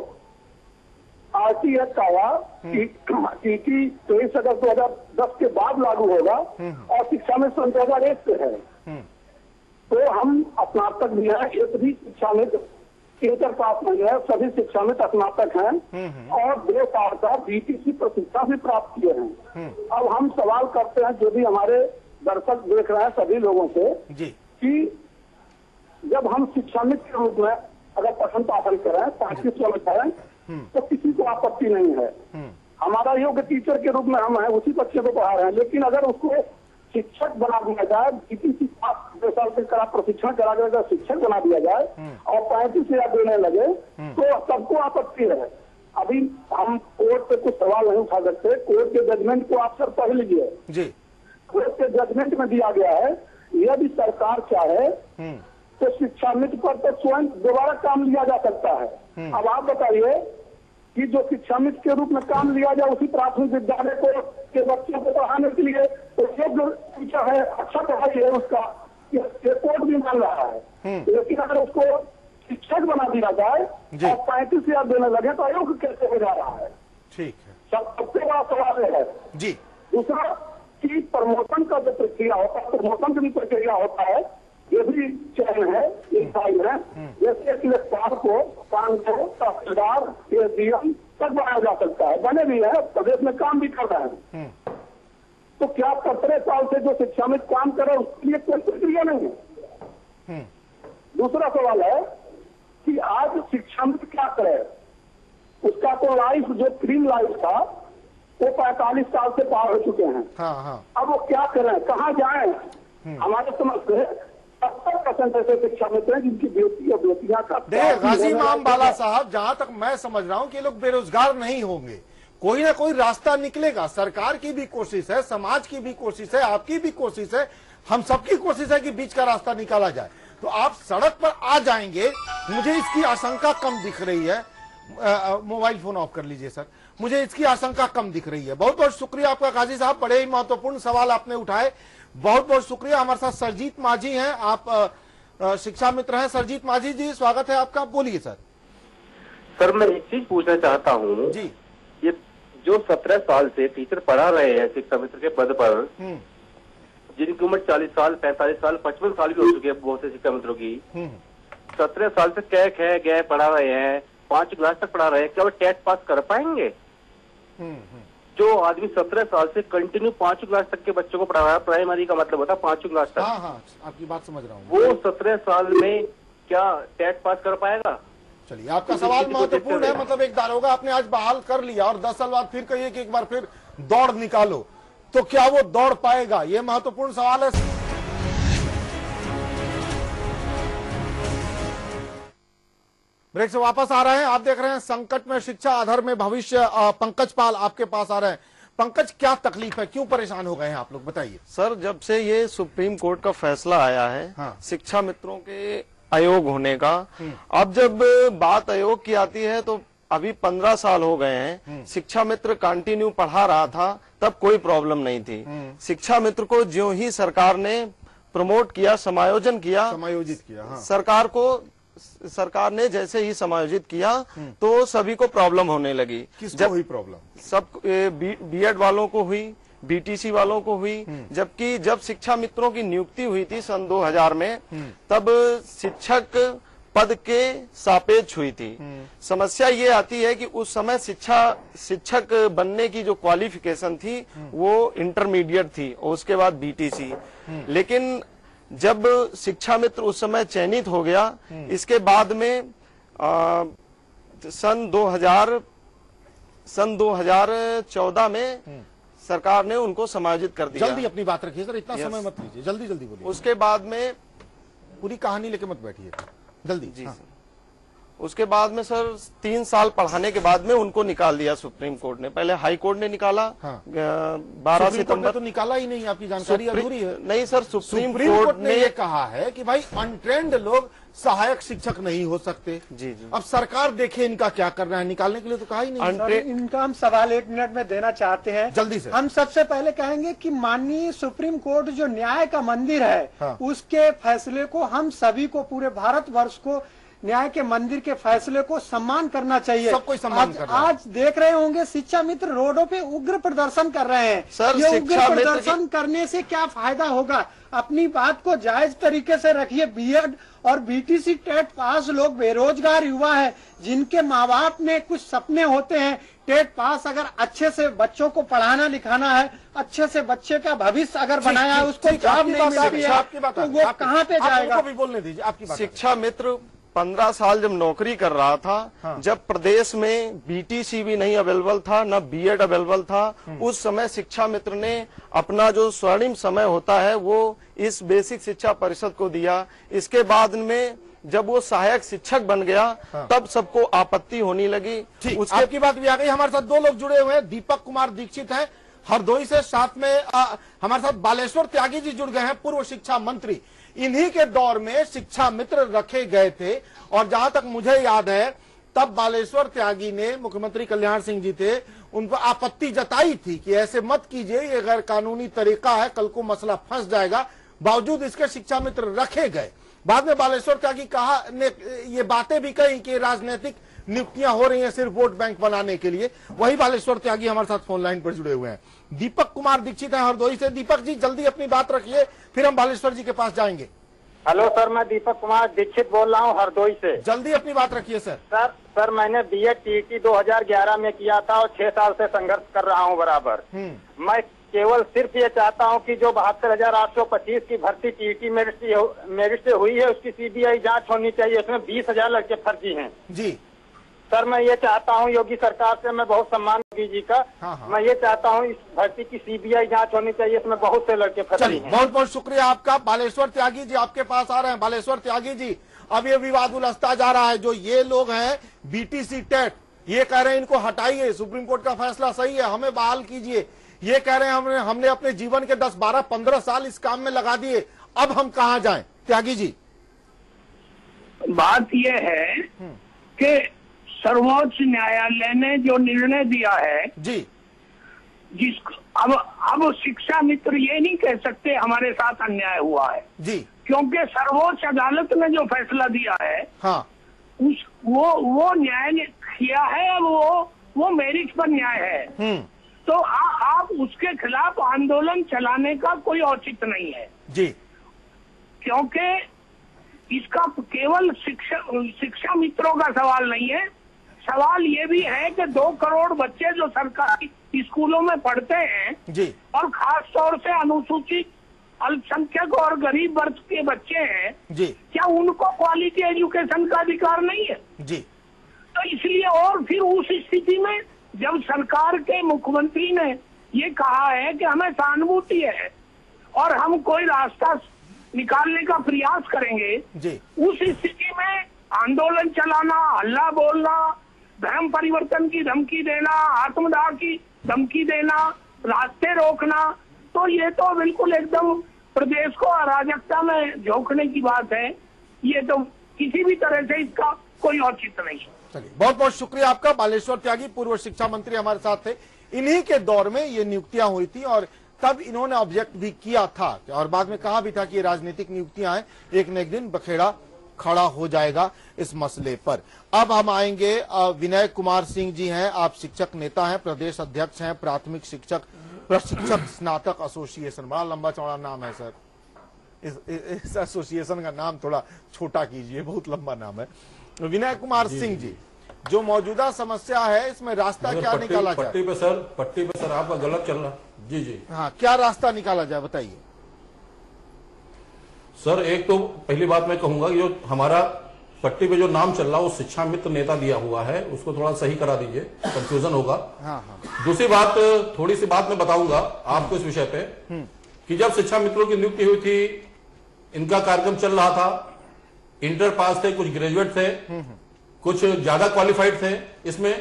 आरटी एक्ट आया, टीटी 23 अगस्त 2010 के बाद लागू होगा और शिक्षा मित्र सन 2001 से है। तो हम स्नातक भी है, एक भी शिक्षा मित्र इंटर पास नहीं है, सभी शिक्षा मित्र स्नातक हैं और 2 साल का बीटीसी प्रशिक्षण भी प्राप्त किए हैं। अब हम सवाल करते हैं जो भी हमारे दर्शक देख रहे हैं सभी लोगों से कि जब हम शिक्षा मित्र के रूप में अगर पठन पाठन करें 35 में करें तो किसी को आपत्ति नहीं है। हमारा योग्य टीचर के रूप में हम हैं, उसी बच्चे को पढ़ा रहे हैं, लेकिन अगर उसको शिक्षक बना दिया जाए, बीटीसी 2 साल से करा प्रशिक्षण करा के अगर शिक्षक बना दिया जाए और 35,000 देने लगे तो सबको आपत्ति है। अभी हम कोर्ट पे कुछ सवाल नहीं उठा सकते, कोर्ट के जजमेंट को आप सर पढ़ लीजिए। कोर्ट के जजमेंट में दिया गया है यदि सरकार चाहे तो शिक्षा मित्र पर तो स्वयं दोबारा काम लिया जा सकता है। अब आप बताइए कि जो शिक्षा मित्र के रूप में काम लिया जाए उसी प्राथमिक विद्यालय को के बच्चों को पढ़ाने के लिए, तो जो टीचर है अच्छा पढ़ाई है उसका कोर्ट भी मान रहा है, लेकिन अगर उसको शिक्षक बना दिया जाए और 35,000 देने लगे तो अयोग्य कैसे हो जा रहा है? ठीक है, सबसे बड़ा सवाल है जी। दूसरा कि प्रमोशन का जो प्रक्रिया होता है, प्रमोशन की भी प्रक्रिया होता है, ये भी चयन है, एक फाइल है, जैसे कि लेखपाल को 500 तहसीलदार एसडीएम तक बनाया जा सकता है, बने भी है, प्रदेश में काम भी कर रहे हैं। तो क्या 17 साल से जो शिक्षा में काम कर रहे हैं उसके लिए कोई प्रक्रिया नहीं है? दूसरा सवाल है कि आज शिक्षा में क्या करे, उसका तो लाइफ जो क्रीम लाइफ था वो 45 साल से पार हो चुके हैं। अब वो क्या करें, कहाँ जाएं? हमारे समझ से 70% ऐसे शिक्षा मित्र हैं जिनकी बेटी और बेटियां का गाजी इमामबाला साहब, जहां तक मैं समझ रहा हूं कि ये लोग बेरोजगार नहीं होंगे, कोई ना कोई रास्ता निकलेगा। सरकार की भी कोशिश है, समाज की भी कोशिश है, आपकी भी कोशिश है, हम सबकी कोशिश है कि बीच का रास्ता निकाला जाए। तो आप सड़क पर आ जाएंगे, मुझे इसकी आशंका कम दिख रही है। मोबाइल फोन ऑफ कर लीजिए सर, मुझे इसकी आशंका कम दिख रही है। बहुत बहुत शुक्रिया आपका गाजी साहब, बड़े ही महत्वपूर्ण सवाल आपने उठाए, बहुत बहुत शुक्रिया। हमारे साथ सरजीत माझी हैं, आप शिक्षा मित्र हैं। सरजीत माझी जी, स्वागत है आपका, बोलिए सर। सर मैं एक चीज पूछना चाहता हूँ जी, ये जो 17 साल से टीचर पढ़ा रहे हैं शिक्षा मित्र के पद पर, जिनकी उम्र 40 साल 45 साल 55 साल भी हो चुकी है बहुत से शिक्षा मित्रों की, 17 साल से गए पढ़ा रहे हैं, 5 क्लास तक पढ़ा रहे हैं, क्या वो टेट पास कर पाएंगे? जो आदमी 17 साल से कंटिन्यू 5 क्लास तक के बच्चों को पढ़ा रहा है, प्राइमरी का मतलब होता है 5 क्लास तक। हाँ, आपकी बात समझ रहा हूँ। वो 17 साल में क्या टेट पास कर पाएगा? चलिए, आपका सवाल महत्वपूर्ण है। मतलब एक दारोगा आपने आज बहाल कर लिया और 10 साल बाद फिर कहिए कि एक बार फिर दौड़ निकालो, तो क्या वो दौड़ पाएगा? ये महत्वपूर्ण सवाल है। ब्रेक से वापस आ रहे हैं, आप देख रहे हैं संकट में शिक्षा अधर में भविष्य। पंकज पाल आपके पास आ रहे हैं। पंकज, क्या तकलीफ है, क्यों परेशान हो गए हैं आप लोग, बताइए। सर, जब से ये सुप्रीम कोर्ट का फैसला आया है शिक्षा मित्रों के अयोग होने का, अब जब बात अयोग की आती है तो अभी 15 साल हो गए हैं, शिक्षा मित्र कंटिन्यू पढ़ा रहा था, तब कोई प्रॉब्लम नहीं थी। शिक्षा मित्र को ज्यों ही सरकार ने प्रमोट किया, समायोजित किया, हाँ। सरकार ने जैसे ही समायोजित किया तो सभी को प्रॉब्लम होने लगी। किसको हुई प्रॉब्लम? सब बीएड वालों को हुई, बीटीसी वालों को हुई, जबकि जब शिक्षा मित्रों की नियुक्ति हुई थी सन 2000 में, तब शिक्षक पद के सापेक्ष हुई थी। समस्या ये आती है कि उस समय शिक्षक बनने की जो क्वालिफिकेशन थी वो इंटरमीडिएट थी और उसके बाद बीटीसी। लेकिन जब शिक्षा मित्र उस समय चयनित हो गया, इसके बाद में सन 2014 में सरकार ने उनको समायोजित कर दिया। जल्दी अपनी बात रखिए सर, इतना समय मत लीजिए, जल्दी जल्दी बोलिए। उसके बाद में पूरी कहानी लेके मत बैठिए, जल्दी जी। हाँ। उसके बाद में सर 3 साल पढ़ाने के बाद में उनको निकाल दिया सुप्रीम कोर्ट ने। पहले हाई कोर्ट ने निकाला, हाँ। 12 सितंबर तो निकाला ही नहीं, आपकी जानकारी अधूरी है। नहीं सर, सुप्रीम कोर्ट ने ये कहा है कि भाई अनट्रेंड लोग सहायक शिक्षक नहीं हो सकते। जी। अब सरकार देखे इनका क्या कर रहा है, निकालने के लिए तो कहा ही नहीं। इनका हम सवाल 1 मिनट में देना चाहते हैं, जल्दी से। हम सबसे पहले कहेंगे कि माननीय सुप्रीम कोर्ट जो न्याय का मंदिर है, हाँ। उसके फैसले को हम सभी को, पूरे भारतवर्ष को न्याय के मंदिर के फैसले को सम्मान करना चाहिए। सबको सम्मान करना। आज देख रहे होंगे शिक्षा मित्र रोडों पे उग्र प्रदर्शन कर रहे हैं। सर, ये उग्र प्रदर्शन करने से क्या फायदा होगा? अपनी बात को जायज तरीके से रखिए। बीएड और बीटीसी टेट पास लोग बेरोजगार युवा है, जिनके माँ बाप ने कुछ सपने होते हैं। टेट पास अगर अच्छे से बच्चों को पढ़ाना लिखाना है, अच्छे से बच्चे का भविष्य अगर बनाया है, उसको जॉब नहीं मिलती है तो वो कहाँ पे जाएगा? बोलने दीजिए, आपकी बात। शिक्षा मित्र 15 साल जब नौकरी कर रहा था, हाँ। जब प्रदेश में बीटीसी भी नहीं अवेलेबल था, न बीएड अवेलेबल था, उस समय शिक्षा मित्र ने अपना जो स्वर्णिम समय होता है वो इस बेसिक शिक्षा परिषद को दिया। इसके बाद में जब वो सहायक शिक्षक बन गया, हाँ। तब सबको आपत्ति होने लगी। आपकी बात भी आ गई। हमारे साथ 2 लोग जुड़े हुए हैं, दीपक कुमार दीक्षित हैं हरदोई से, साथ में हमारे साथ बालेश्वर त्यागी जी जुड़ गए हैं, पूर्व शिक्षा मंत्री। इन्हीं के दौर में शिक्षा मित्र रखे गए थे और जहां तक मुझे याद है तब बालेश्वर त्यागी ने, मुख्यमंत्री कल्याण सिंह जी थे, उन पर आपत्ति जताई थी कि ऐसे मत कीजिए, ये गैर कानूनी तरीका है, कल को मसला फंस जाएगा। बावजूद इसके शिक्षा मित्र रखे गए। बाद में बालेश्वर त्यागी ने ये बातें भी कही कि राजनीतिक नियुक्तियां हो रही हैं सिर्फ वोट बैंक बनाने के लिए। वही बालेश्वर त्यागी हमारे साथ फोन लाइन पर जुड़े हुए हैं। दीपक कुमार दीक्षित है हरदोई से। दीपक जी जल्दी अपनी बात रखिए, फिर हम बालेश्वर जी के पास जाएंगे। हेलो सर, मैं दीपक कुमार दीक्षित बोल रहा हूँ हरदोई से। जल्दी अपनी बात रखिए सर। सर मैंने बीएड टीईटी 2011 में किया था और 6 साल से संघर्ष कर रहा हूँ बराबर। मैं केवल सिर्फ ये चाहता हूँ कि जो 72,825 की भर्ती टीईटी मेरिट से हुई है उसकी सीबीआई जांच होनी चाहिए। उसमें 20,000 लड़के फर्जी हैं। जी सर, मैं ये चाहता हूँ योगी सरकार से, मैं बहुत सम्मान योगी जी का, मैं ये चाहता हूँ इस भर्ती की सीबीआई जांच होनी चाहिए, इसमें बहुत से लड़के फंसे हैं। बहुत बहुत शुक्रिया आपका। बालेश्वर त्यागी जी आपके पास आ रहे हैं। बालेश्वर त्यागी जी, अब ये विवाद उलझता जा रहा है। जो ये लोग हैं बीटीसी टेट, ये कह रहे हैं इनको हटाइए, सुप्रीम कोर्ट का फैसला सही है, हमें बहाल कीजिए। ये कह रहे हैं हमने अपने जीवन के 10, 12, 15 साल इस काम में लगा दिए, अब हम कहाँ जाएं? त्यागी जी, बात ये है कि सर्वोच्च न्यायालय ने जो निर्णय दिया है जी, जिसको अब शिक्षा मित्र ये नहीं कह सकते हमारे साथ अन्याय हुआ है जी, क्योंकि सर्वोच्च अदालत ने जो फैसला दिया है, हाँ, वो न्याय ने किया है। अब वो मेरिट पर न्याय है, तो आप उसके खिलाफ आंदोलन चलाने का कोई औचित्य नहीं है जी, क्योंकि इसका केवल शिक्षा मित्रों का सवाल नहीं है। सवाल ये भी है कि 2 करोड़ बच्चे जो सरकारी स्कूलों में पढ़ते हैं जी, और खास तौर से अनुसूचित अल्पसंख्यक और गरीब वर्ग के बच्चे हैं जी, क्या उनको क्वालिटी एजुकेशन का अधिकार नहीं है जी? तो इसलिए, और फिर उस स्थिति में जब सरकार के मुख्यमंत्री ने ये कहा है कि हमें सहानुभूति है और हम कोई रास्ता निकालने का प्रयास करेंगे जी, उस स्थिति में आंदोलन चलाना, हल्ला बोलना, धर्म परिवर्तन की धमकी देना, आत्मदाह की धमकी देना, रास्ते रोकना, तो ये तो बिल्कुल एकदम प्रदेश को अराजकता में झोंकने की बात है। ये तो किसी भी तरह से इसका कोई और चिंता नहीं है। चलिए, बहुत बहुत शुक्रिया आपका। बालेश्वर त्यागी पूर्व शिक्षा मंत्री हमारे साथ थे। इन्हीं के दौर में ये नियुक्तियां हुई थी और तब इन्होंने ऑब्जेक्ट भी किया था और बाद में कहा भी था कि ये राजनीतिक नियुक्तियां हैं, एक न एक दिन बखेड़ा खड़ा हो जाएगा इस मसले पर। अब हम आएंगे, विनय कुमार सिंह जी हैं, आप शिक्षक नेता हैं, प्रदेश अध्यक्ष हैं प्राथमिक शिक्षक प्रशिक्षक स्नातक एसोसिएशन। बड़ा लंबा चौड़ा नाम है सर, इस एसोसिएशन का नाम थोड़ा छोटा कीजिए, बहुत लंबा नाम है। विनय कुमार सिंह जी, जो मौजूदा समस्या है इसमें रास्ता क्या निकाला जाए? पट्टी पे सर आपका गलत चल रहा। जी जी हाँ, क्या रास्ता निकाला जाए बताइए सर। एक तो पहली बात मैं कहूंगा, जो हमारा पट्टी पे जो नाम चल रहा है वो शिक्षा मित्र नेता दिया हुआ है, उसको थोड़ा सही करा दीजिए, कंफ्यूजन होगा। हाँ। दूसरी बात, थोड़ी सी बात मैं बताऊंगा आपको इस विषय पे कि जब शिक्षा मित्रों की नियुक्ति हुई थी, इनका कार्यक्रम चल रहा था, इंटर पास थे, कुछ ग्रेजुएट थे, कुछ ज्यादा क्वालिफाइड थे। इसमें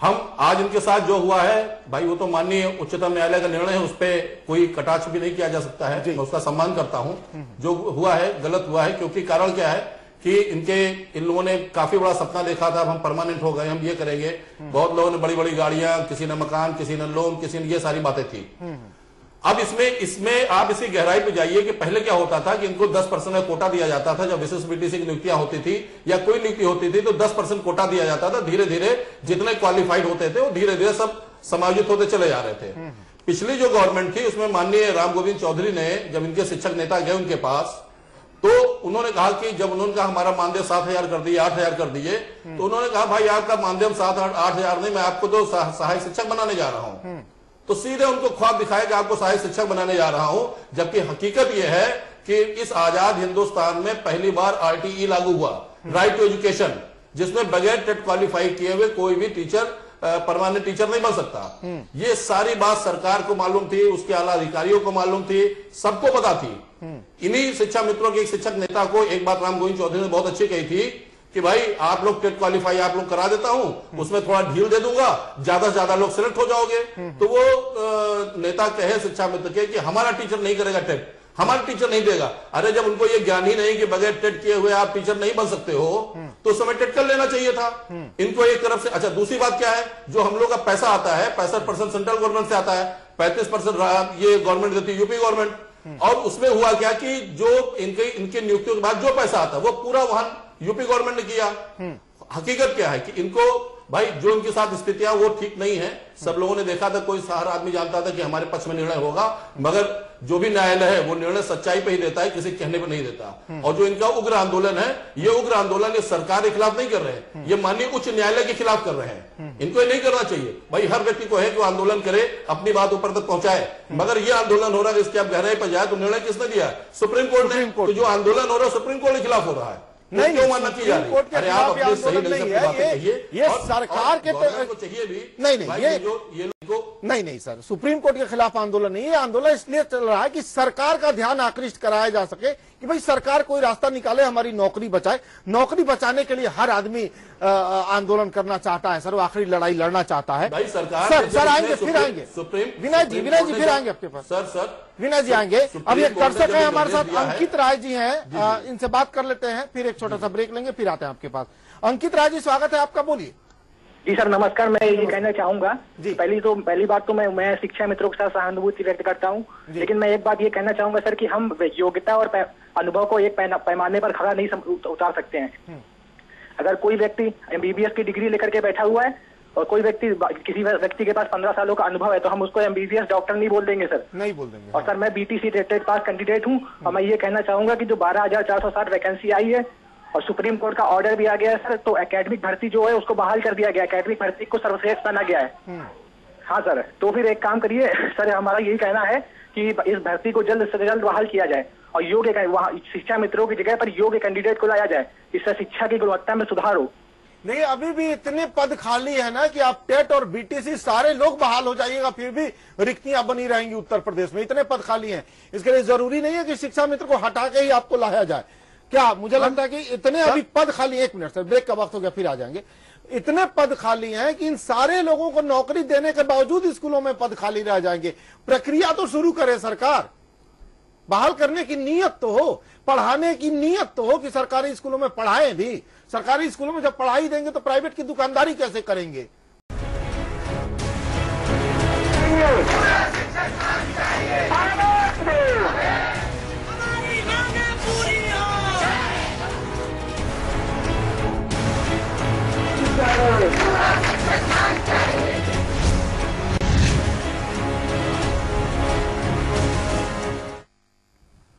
हम आज इनके साथ जो हुआ है भाई, वो तो माननीय उच्चतम न्यायालय का निर्णय है, उस पर कोई कटाक्ष भी नहीं किया जा सकता है, मैं उसका सम्मान करता हूं। जो हुआ है गलत हुआ है, क्योंकि कारण क्या है कि इन लोगों ने काफी बड़ा सपना देखा था, अब हम परमानेंट हो गए, हम ये करेंगे। बहुत लोगों ने बड़ी बड़ी गाड़ियां, किसी ने मकान, किसी ने लोन, किसी ने, ये सारी बातें थी। अब इसमें आप इसकी गहराई पे जाइए कि पहले क्या होता था कि इनको 10% का कोटा दिया जाता था। जब विशेष बीटीसी की नियुक्तियां होती थी या कोई नियुक्ति होती थी तो 10% कोटा दिया जाता था। धीरे धीरे जितने क्वालिफाइड होते थे वो धीरे धीरे सब समायोजित होते चले जा रहे थे। पिछली जो गवर्नमेंट थी उसमें माननीय राम गोविंद चौधरी ने, जब इनके शिक्षक नेता गए उनके पास, तो उन्होंने कहा कि जब उन्होंने कहा हमारा मानदेय 7,000 कर दिए, 8,000 कर दिए, तो उन्होंने कहा भाई आपका मानदेय 7-8,000 नहीं, मैं आपको तो सहायक शिक्षक बनाने जा रहा हूं। तो सीधे उनको ख्वाब दिखाया कि आपको सहायक शिक्षक बनाने जा रहा हूं, जबकि हकीकत यह है कि इस आजाद हिंदुस्तान में पहली बार RTE लागू हुआ, राइट टू एजुकेशन, जिसमें बगैर टेट क्वालिफाई किए हुए कोई भी टीचर परमानेंट टीचर नहीं बन सकता। ये सारी बात सरकार को मालूम थी, उसके आला अधिकारियों को मालूम थी, सबको पता थी। इन्हीं शिक्षा मित्रों के एक शिक्षक नेता को एक बात राम गोविंद चौधरी ने बहुत अच्छी कही थी कि भाई आप लोग टेट क्वालिफाई आप लोग करा देता हूं, उसमें थोड़ा ढील दे दूंगा, ज्यादा से ज्यादा लोग सिलेक्ट हो जाओगे। तो वो नेता कहे शिक्षा मित्र के कि हमारा टीचर नहीं करेगा टेट, हमारा टीचर नहीं देगा। अरे जब उनको ये ज्ञान ही नहीं कि बगैर टेट किए हुए आप टीचर नहीं बन सकते हो, तो उस समय टेट कर लेना चाहिए था इनको एक तरफ से। अच्छा, दूसरी बात क्या है, जो हम लोग का पैसा आता है 65% सेंट्रल गवर्नमेंट से आता है, 35% ये गवर्नमेंट देती है, यूपी गवर्नमेंट। और उसमें हुआ क्या कि जो इनके नियुक्तियों के बाद जो पैसा आता है वो पूरा वहां यूपी गवर्नमेंट ने किया। हकीकत क्या है कि इनको भाई जो इनके साथ स्थितियां वो ठीक नहीं है। सब लोगों ने देखा था, कोई हर आदमी जानता था कि हमारे पक्ष में निर्णय होगा, मगर जो भी न्यायालय है वो निर्णय सच्चाई पे ही देता है, किसी कहने पे नहीं देता। और जो इनका उग्र आंदोलन है, ये उग्र आंदोलन ये सरकार के खिलाफ नहीं कर रहे हैं, ये माननीय उच्च न्यायालय के खिलाफ कर रहे हैं। इनको ये नहीं करना चाहिए। भाई हर व्यक्ति को है कि वो आंदोलन करे, अपनी बात ऊपर तक पहुंचाए, मगर ये आंदोलन हो रहा है इसके आप गहराई पर जाए तो निर्णय किसने दिया? सुप्रीम कोर्ट ने। तो जो आंदोलन हो रहा है सुप्रीम कोर्ट के खिलाफ हो रहा है, नहीं, क्यों मानना चाहिए? अरे आप अपने सही ये सरकार के तो चाहिए भी नहीं नहीं सर, सुप्रीम कोर्ट के खिलाफ आंदोलन नहीं है। आंदोलन इसलिए चल रहा है कि सरकार का ध्यान आकृष्ट कराया जा सके कि भाई सरकार कोई रास्ता निकाले, हमारी नौकरी बचाए। नौकरी बचाने के लिए हर आदमी आंदोलन करना चाहता है सर, वो आखिरी लड़ाई लड़ना चाहता है। भाई सरकार सर आएंगे, फिर आएंगे विनय जी फिर आएंगे आपके पास। सर विनय जी आएंगे। अब ये दर्शक है हमारे साथ, अंकित राय जी हैं, इनसे बात कर लेते हैं, फिर एक छोटा सा ब्रेक लेंगे, फिर आते हैं आपके पास। अंकित राय जी स्वागत है आपका, बोलिए। जी सर नमस्कार। मैं ये कहना चाहूंगा, पहली बात तो मैं शिक्षा मित्रों के साथ सहानुभूति व्यक्त करता हूं, लेकिन मैं एक बात ये कहना चाहूंगा सर कि हम योग्यता और अनुभव को एक पैमाने पर खड़ा नहीं उतार सकते हैं। अगर कोई व्यक्ति MBBS की डिग्री लेकर के बैठा हुआ है और किसी व्यक्ति के पास 15 सालों का अनुभव है, तो हम उसको MBBS डॉक्टर नहीं बोल देंगे सर, नहीं बोल देंगे। और सर मैं BTC टेट पास कैंडिडेट हूँ, और मैं ये कहना चाहूंगा कि जो 12,460 वैकेंसी आई है और सुप्रीम कोर्ट का ऑर्डर भी आ गया है सर, तो एकेडमिक भर्ती जो है उसको बहाल कर दिया गया, एकेडमिक भर्ती को सर्वश्रेष्ठ माना गया है। हाँ सर, तो फिर एक काम करिए सर, हमारा यही कहना है कि इस भर्ती को जल्द से जल्द बहाल किया जाए और योग्य वहाँ शिक्षा मित्रों की जगह पर योग्य कैंडिडेट को लाया जाए, इससे शिक्षा की गुणवत्ता में सुधार हो। नहीं, अभी भी इतने पद खाली है ना कि आप टेट और BTC सारे लोग बहाल हो जाइएगा, फिर भी रिक्तियां बनी रहेंगी उत्तर प्रदेश में। इतने पद खाली हैं, इसके लिए जरूरी नहीं है कि शिक्षा मित्र को हटा के ही आपको लाया जाए। क्या मुझे लगता है कि इतने अभी पद खाली, 1 मिनट सर, ब्रेक का वक्त हो गया, फिर आ जाएंगे। इतने पद खाली हैं कि इन सारे लोगों को नौकरी देने के बावजूद स्कूलों में पद खाली रह जाएंगे। प्रक्रिया तो शुरू करे सरकार। बहाल करने की नीयत तो हो, पढ़ाने की नीयत तो हो कि सरकारी स्कूलों में पढ़ाएं भी। सरकारी स्कूलों में जब पढ़ाई देंगे तो प्राइवेट की दुकानदारी कैसे करेंगे?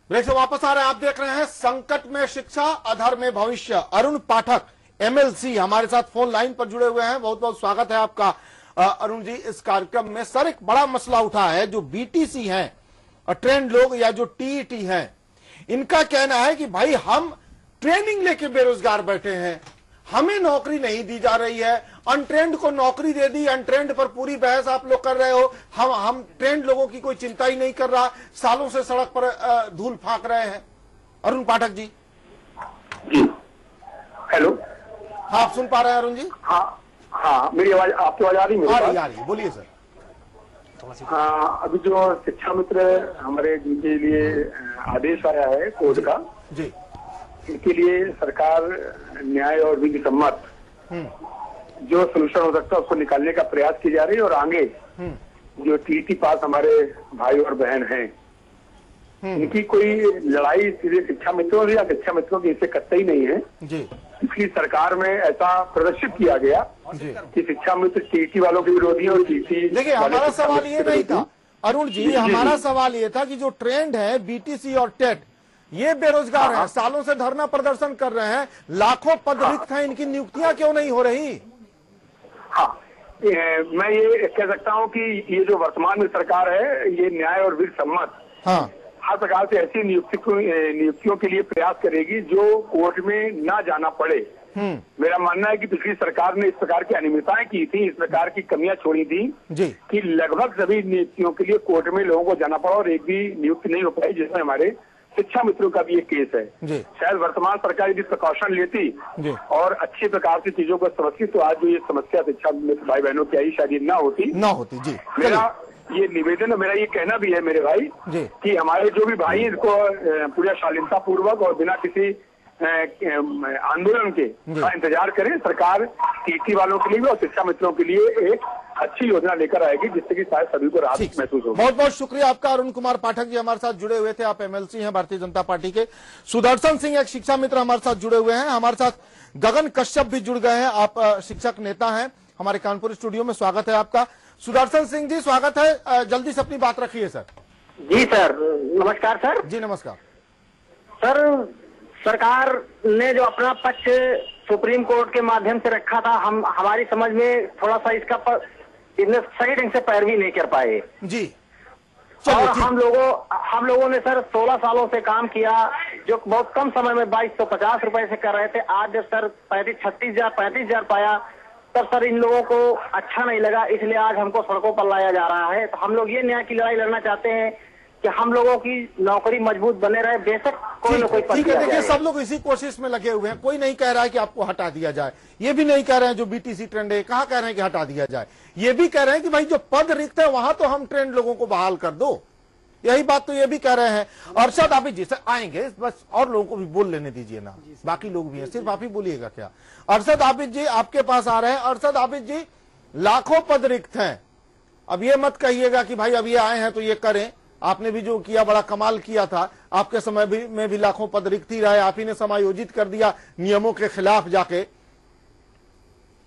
ब्रेक से वापस आ रहे हैं, आप देख रहे हैं संकट में शिक्षा, अधर में भविष्य। अरुण पाठक एमएलसी हमारे साथ फोन लाइन पर जुड़े हुए हैं। बहुत बहुत स्वागत है आपका अरुण जी इस कार्यक्रम में। सर, एक बड़ा मसला उठा है, जो बीटीसी हैं, ट्रेंड लोग या जो टीईटी हैं, इनका कहना है कि भाई हम ट्रेनिंग लेके बेरोजगार बैठे हैं, हमें नौकरी नहीं दी जा रही है, अनट्रेंड को नौकरी दे दी। अनट्रेंड पर पूरी बहस आप लोग कर रहे हो, हम ट्रेंड लोगों की कोई चिंता ही नहीं कर रहा, सालों से सड़क पर धूल फांक रहे हैं। अरुण पाठक जी। हेलो, हाँ, आप सुन पा रहे हैं अरुण जी? हाँ, मेरी आवाज, आपकी आवाज आ रही है? आ रही है, बोलिए सर। हाँ, अभी जो शिक्षा मित्र हमारे जिनके लिए आदेश आया है कोर्ट का जी, इनके लिए सरकार न्याय और विधि सम्मत जो सोल्यूशन हो सकता है उसको निकालने का प्रयास की जा रही है। और आगे जो टीटी पास हमारे भाई और बहन हैं, इनकी कोई लड़ाई सीधे शिक्षा मित्रों से या शिक्षा मित्रों की इससे कतई नहीं है जी। इसलिए सरकार में ऐसा प्रदर्शित किया गया कि शिक्षा मित्र टीटी वालों के विरोधी और टीटी। देखिए, हमारा सवाल ये नहीं था अरुण जी, हमारा सवाल ये था कि जो ट्रेंड है बीटीसी और टेट, ये बेरोजगार हैं, सालों से धरना प्रदर्शन कर रहे हैं, लाखों पद रिक्त हैं, इनकी नियुक्तियां क्यों नहीं हो रही? हाँ, मैं ये कह सकता हूँ कि ये जो वर्तमान में सरकार है, ये न्याय और विधि सम्मत हर प्रकार से ऐसी नियुक्तियों के लिए प्रयास करेगी जो कोर्ट में ना जाना पड़े। मेरा मानना है कि पिछली सरकार ने इस प्रकार की अनियमितताएं की थी, इस प्रकार की कमियां छोड़ी थी कि लगभग सभी नियुक्तियों के लिए कोर्ट में लोगों को जाना पड़ा और एक भी नियुक्ति नहीं हो पाई, जिसमें हमारे शिक्षा मित्रों का भी एक केस है। शायद वर्तमान सरकार यदि प्रिकॉशन लेती और अच्छे प्रकार से चीजों को समझती तो आज जो ये समस्या शिक्षा मित्र भाई बहनों की आई शायद ये ना होती जी। मेरा ये निवेदन है, मेरा ये कहना भी है मेरे भाई कि हमारे जो भी भाई इसको पूरा शालीनता पूर्वक और बिना किसी आंदोलन के इंतजार करें। सरकार टीटी वालों के लिए भी और शिक्षा मित्रों के लिए एक अच्छी योजना लेकर आएगी जिससे कि शायद सभी को राहत महसूस हो। बहुत बहुत शुक्रिया आपका अरुण कुमार पाठक जी, हमारे साथ जुड़े हुए थे। आप एमएलसी हैं भारतीय जनता पार्टी के। सुदर्शन सिंह एक शिक्षा मित्र हमारे साथ जुड़े हुए हैं। हमारे साथ गगन कश्यप भी जुड़ गए हैं, आप शिक्षक नेता हैं हमारे कानपुर स्टूडियो में। स्वागत है आपका। सुदर्शन सिंह जी स्वागत है, जल्दी से अपनी बात रखिए सर। जी सर, नमस्कार सर। जी नमस्कार सर। सरकार ने जो अपना पक्ष सुप्रीम कोर्ट के माध्यम से रखा था, हमारी समझ में थोड़ा सा इसका सही ढंग से पैरवी नहीं कर पाए जी। और हम लोगों ने सर 16 सालों से काम किया, जो बहुत कम समय में 2250 रुपए से कर रहे थे। आज जब सर 35,000 पाया तब सर इन लोगों को अच्छा नहीं लगा, इसलिए आज हमको सड़कों पर लाया जा रहा है। तो हम लोग ये न्याय की लड़ाई लड़ना चाहते हैं कि हम लोगों की नौकरी मजबूत बने रहे, बेशक कोई न कोई पद दिया जाए। देखिए, सब लोग इसी कोशिश में लगे हुए हैं, कोई नहीं कह रहा है कि आपको हटा दिया जाए, ये भी नहीं कह रहे हैं जो बीटीसी ट्रेंड है, कहाँ कह रहे हैं कि हटा दिया जाए, ये भी कह रहे हैं कि भाई जो पद रिक्त है वहां तो हम ट्रेंड लोगों को बहाल कर दो, यही बात तो ये भी कह रहे हैं। अरशद आबिद जी से आएंगे, बस और लोगों को भी बोल लेने दीजिए ना, बाकी लोग भी हैं, सिर्फ आप ही बोलिएगा क्या। अरशद आबिद जी आपके पास आ रहे हैं। अरशद आबिद जी, लाखों पद रिक्त हैं, अब ये मत कहिएगा कि भाई अब ये आए हैं तो ये करें, आपने भी जो किया बड़ा कमाल किया था, आपके समय में भी लाखों पद रिक्त ही रहे, आप ही ने समायोजित कर दिया नियमों के खिलाफ जाके,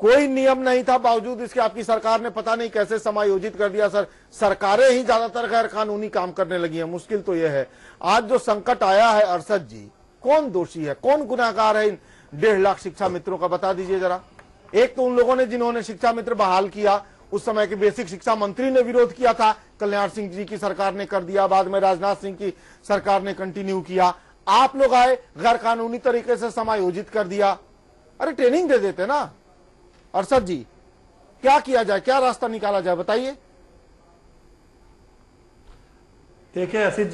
कोई नियम नहीं था, बावजूद इसके आपकी सरकार ने पता नहीं कैसे समायोजित कर दिया। सर, सरकारें ही ज्यादातर गैर कानूनी काम करने लगी हैं। मुश्किल तो यह है, आज जो संकट आया है अरशद जी, कौन दोषी है, कौन गुनाहगार है इन 1.5 लाख शिक्षा मित्रों का, बता दीजिए जरा। एक तो उन लोगों ने जिन्होंने शिक्षा मित्र बहाल किया, उस समय के बेसिक शिक्षा मंत्री ने विरोध किया था, कल्याण सिंह जी की सरकार ने कर दिया, बाद में राजनाथ सिंह की सरकार ने कंटिन्यू किया, आप लोग आए गैर कानूनी तरीके से समायोजित कर दिया। अरे ट्रेनिंग दे देते ना अरशद जी, क्या किया जाए, क्या रास्ता निकाला जाए, बताइए। देखिए असित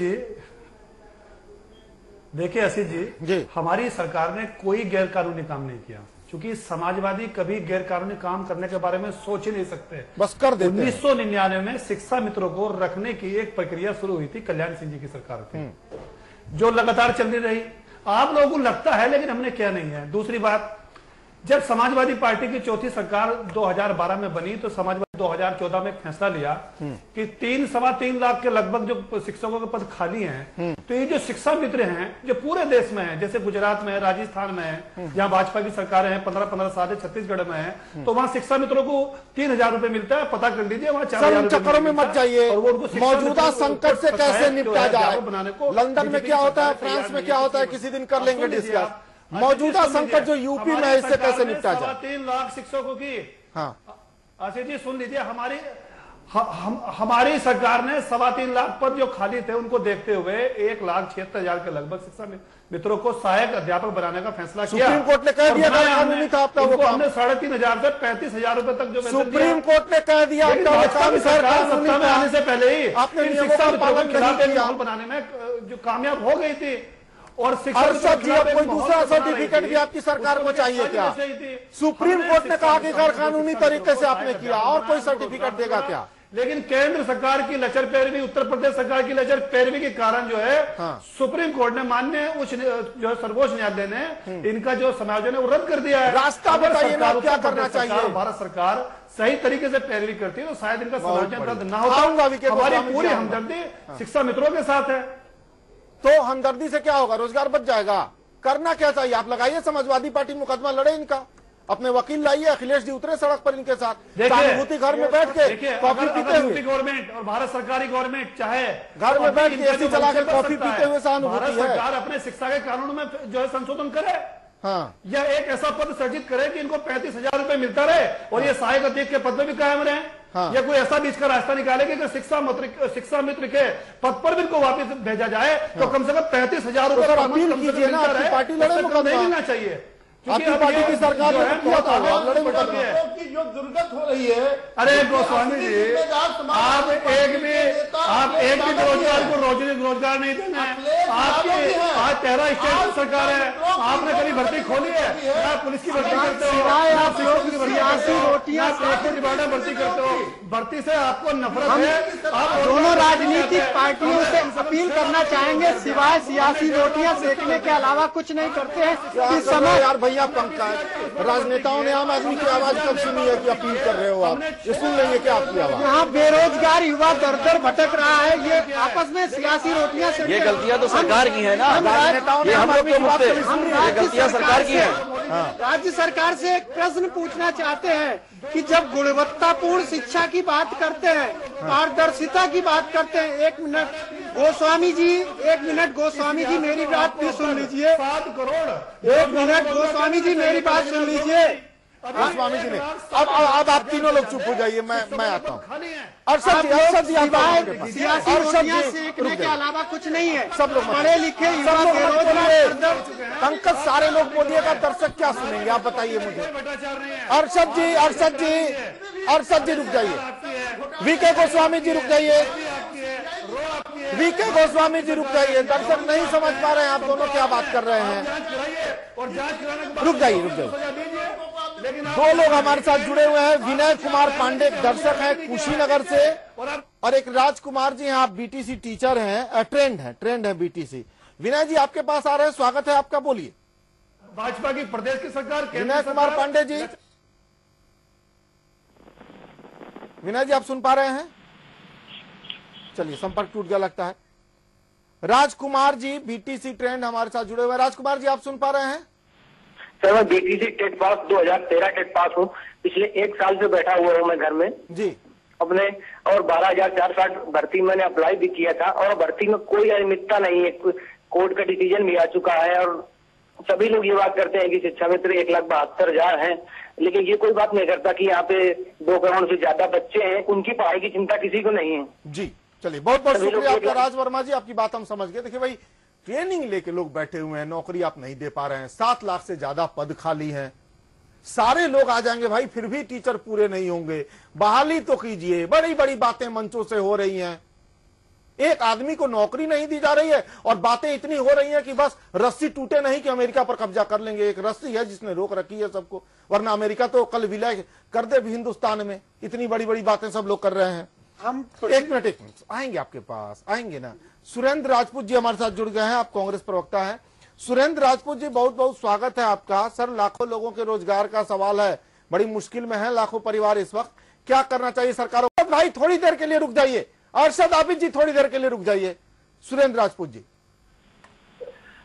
जी, हमारी सरकार ने कोई गैर कानूनी काम नहीं किया। क्योंकि समाजवादी कभी गैर कानूनी काम करने के बारे में सोच ही नहीं सकते, बस कर देते हैं। 1999 में शिक्षा मित्रों को रखने की एक प्रक्रिया शुरू हुई थी कल्याण सिंह जी की सरकार थी, जो लगातार चलती रही। आप लोगों को लगता है लेकिन हमने किया नहीं है। दूसरी बात, जब समाजवादी पार्टी की चौथी सरकार 2012 में बनी तो समाजवादी 2014 में एक फैसला लिया कि 3-3.25 लाख के लगभग जो शिक्षकों के पद खाली हैं, तो ये जो शिक्षा मित्र हैं जो पूरे देश में है, जैसे गुजरात में है, राजस्थान में है, जहां भाजपा की सरकारें हैं, 15-15 साल है, छत्तीसगढ़ में है, तो वहां शिक्षा मित्रों को 3,000 रुपए मिलता है। पता कर लीजिए वहां 4,000 चक्करों में मत जाइए। मौजूदा संकट से कैसे निपटा जाए, लंदन में क्या होता है, फ्रांस में क्या होता है, किसी दिन कर लेंगे डिस्कस। मौजूदा संकट जो यूपी में है इससे कैसे निपटा जाए। 3 लाख शिक्षकों की, हाँ आशीष जी सुन लीजिए, हमारी सरकार ने 3.25 लाख पद जो खाली थे उनको देखते हुए 1,76,000 के लगभग शिक्षा मित्रों को सहायक अध्यापक बनाने का फैसला किया। सुप्रीम कोर्ट ने कह दिया कानूनी था आपका वो काम। हमने 3,500 से 35,000 रुपए तक जो सुप्रीम कोर्ट ने कह दिया आपका सरकार सत्ता में आने से पहले ही आपने शिक्षा मित्रों के खिलाफ एक माहौल बनाने में जो कामयाब हो गई थी। और अर्षद जी, अब कोई दूसरा सर्टिफिकेट भी आपकी सरकार को चाहिए क्या? सुप्रीम कोर्ट ने कहा कि गैर कानूनी तरीके से आपने किया, और कोई सर्टिफिकेट देगा क्या? लेकिन केंद्र सरकार की लचर पैरवी, उत्तर प्रदेश सरकार की लचर पैरवी के कारण जो है सुप्रीम कोर्ट ने, माननीय उच्च जो है सर्वोच्च न्यायालय ने इनका जो समायोजन है वो रद्द कर दिया है। रास्ता बताइए ना, क्या करना चाहिए? भारत सरकार सही तरीके से पैरवी करती है तो शायद इनका समायोजन रद्द ना होता। हमारी पूरी हमदर्दी शिक्षा मित्रों के साथ है। तो हमदर्दी से क्या होगा? रोजगार बच जाएगा। करना क्या चाहिए? आप लगाइए, समाजवादी पार्टी मुकदमा लड़े इनका, अपने वकील लाइए, अखिलेश जी उतरे सड़क पर इनके साथ, सहानुभूति घर में बैठ के कॉफी पीते हुए। गवर्नमेंट और भारत सरकारी गवर्नमेंट चाहे घर में बैठ के एसी चला के कॉफी पीते हुए सहानुभूति है। सरकार अपने शिक्षा के कानून में जो है संशोधन करे, या एक ऐसा पद सृजित करे कि इनको 35,000 रुपए मिलता रहे और ये सहायक अध्यक्ष के पद में भी कायम रहे। या कोई ऐसा बीच का रास्ता निकाले कि शिक्षा मित्र के पद पर भी इनको वापस भेजा जाए तो कम से कम 35,000 रुपए अपील कीजिए ना, आपकी पार्टी लड़े मुकदमा नहीं मिलना चाहिए। आपकी पार्टी की सरकार ने किया था, लड़े मुकदमा की जो जरूरत हो रही है। अरे गोस्वामी जी, आप एक भी बेरोजगार को रोजगार नहीं देना है। आपकी आज 13 स्टेट सरकार है, आपने कभी भर्ती खोली है? ना पुलिस की भर्ती करते हो, ना शिक्षकों की भर्ती करते हो। भर्ती से आपको नफरत है। आप दोनों राजनीतिक पार्टियों से अपील करना चाहेंगे, सिवाय सियासी रोटियां सेकने के अलावा कुछ नहीं करते हैं इस समय। यार भैया पंकज, राजनेताओं ने आम आदमी की आवाज कब सुनी है कि अपील कर रहे हो आप? ये सुन लेंगे क्या आपकी आवाज? यहाँ बेरोजगार युवा दर दर भटक रहा है, ये आपस में सियासी रोटियां से। ये गलतियां तो सरकार की है ना, राजनेताओं ने हम लोग क्यों मुझसे? ये गलतियां सरकार की है। राज्य सरकार से एक प्रश्न पूछना चाहते हैं कि जब गुणवत्तापूर्ण शिक्षा की बात करते हैं, पारदर्शिता की बात करते हैं, एक मिनट गोस्वामी जी मेरी बात भी सुन लीजिए। 7 करोड़। एक मिनट गोस्वामी जी मेरी बात सुन लीजिए। गोस्वामी जी ने अब आप तीनों लोग चुप हो जाइए, मैं आता हूँ। अर्षद जी सियासी रोटियां सेकने के अलावा कुछ नहीं है। सब लोग पढ़े लिखे युवा बेरोजगार। पंकज, सारे लोग मोदी का दर्शक क्या सुनेंगे आप बताइए मुझे। अर्षद जी रुक जाइए। वीके गोस्वामी जी रुक जाइए। वीके गोस्वामी जी रुक जाइए। दर्शक नहीं समझ पा रहे हैं आप दोनों क्या बात कर रहे हैं। रुक जाइए। 2 लोग हमारे साथ जुड़े हुए हैं। विनय कुमार पांडे दर्शक हैं कुशीनगर से, और एक राजकुमार जी हैं, आप बीटीसी टीचर हैं, ट्रेंड है बीटीसी। विनय जी आपके पास आ रहे हैं, स्वागत है आपका, बोलिए। भाजपा की प्रदेश की सरकार, विनय कुमार पांडे जी, विनय जी आप सुन पा रहे हैं? चलिए, संपर्क टूट गया लगता है। राजकुमार जी बीटीसी ट्रेंड हमारे साथ जुड़े हुए हैं। राजकुमार जी आप सुन पा रहे हैं? सर मैं BTC TET pass 2013 TET pass हूँ। पिछले 1 साल से बैठा हुआ हूँ मैं घर में जी अपने, और 12,460 भर्ती मैंने अप्लाई भी किया था, और भर्ती में कोई अनियमितता नहीं है। कोर्ट का डिसीजन भी आ चुका है, और सभी लोग ये बात करते हैं कि शिक्षा मित्र 1,72,000 हैं, लेकिन ये कोई बात नहीं करता कि यहाँ पे 2 करोड़ से ज्यादा बच्चे हैं, उनकी पढ़ाई की चिंता किसी को नहीं है। जी चलिए, बहुत बहुत शुक्रिया आपका राज वर्मा जी, आपकी बात हम समझ गए। देखिए भाई, ट्रेनिंग लेके लोग बैठे हुए हैं, नौकरी आप नहीं दे पा रहे हैं, 7 लाख से ज्यादा पद खाली हैं, सारे लोग आ जाएंगे भाई, फिर भी टीचर पूरे नहीं होंगे। बहाली तो कीजिए, बड़ी बड़ी बातें मंचों से हो रही हैं। एक आदमी को नौकरी नहीं दी जा रही है और बातें इतनी हो रही हैं कि बस रस्सी टूटे नहीं कि अमेरिका पर कब्जा कर लेंगे। एक रस्सी है जिसने रोक रखी है सबको, वरना अमेरिका तो कल विलय कर दे भी हिंदुस्तान में। इतनी बड़ी बड़ी बातें सब लोग कर रहे हैं। हम एक मिनट आएंगे आपके पास, आएंगे ना। सुरेंद्र राजपूत जी हमारे साथ जुड़ गए हैं, आप कांग्रेस प्रवक्ता हैं। सुरेंद्र राजपूत जी, बहुत बहुत स्वागत है आपका। सर, लाखों लोगों के रोजगार का सवाल है, बड़ी मुश्किल में है लाखों परिवार इस वक्त, क्या करना चाहिए सरकार को? भाई थोड़ी देर के लिए रुक जाइए, अरशद आबिद जी थोड़ी देर के लिए रुक जाइए। सुरेंद्र राजपूत जी।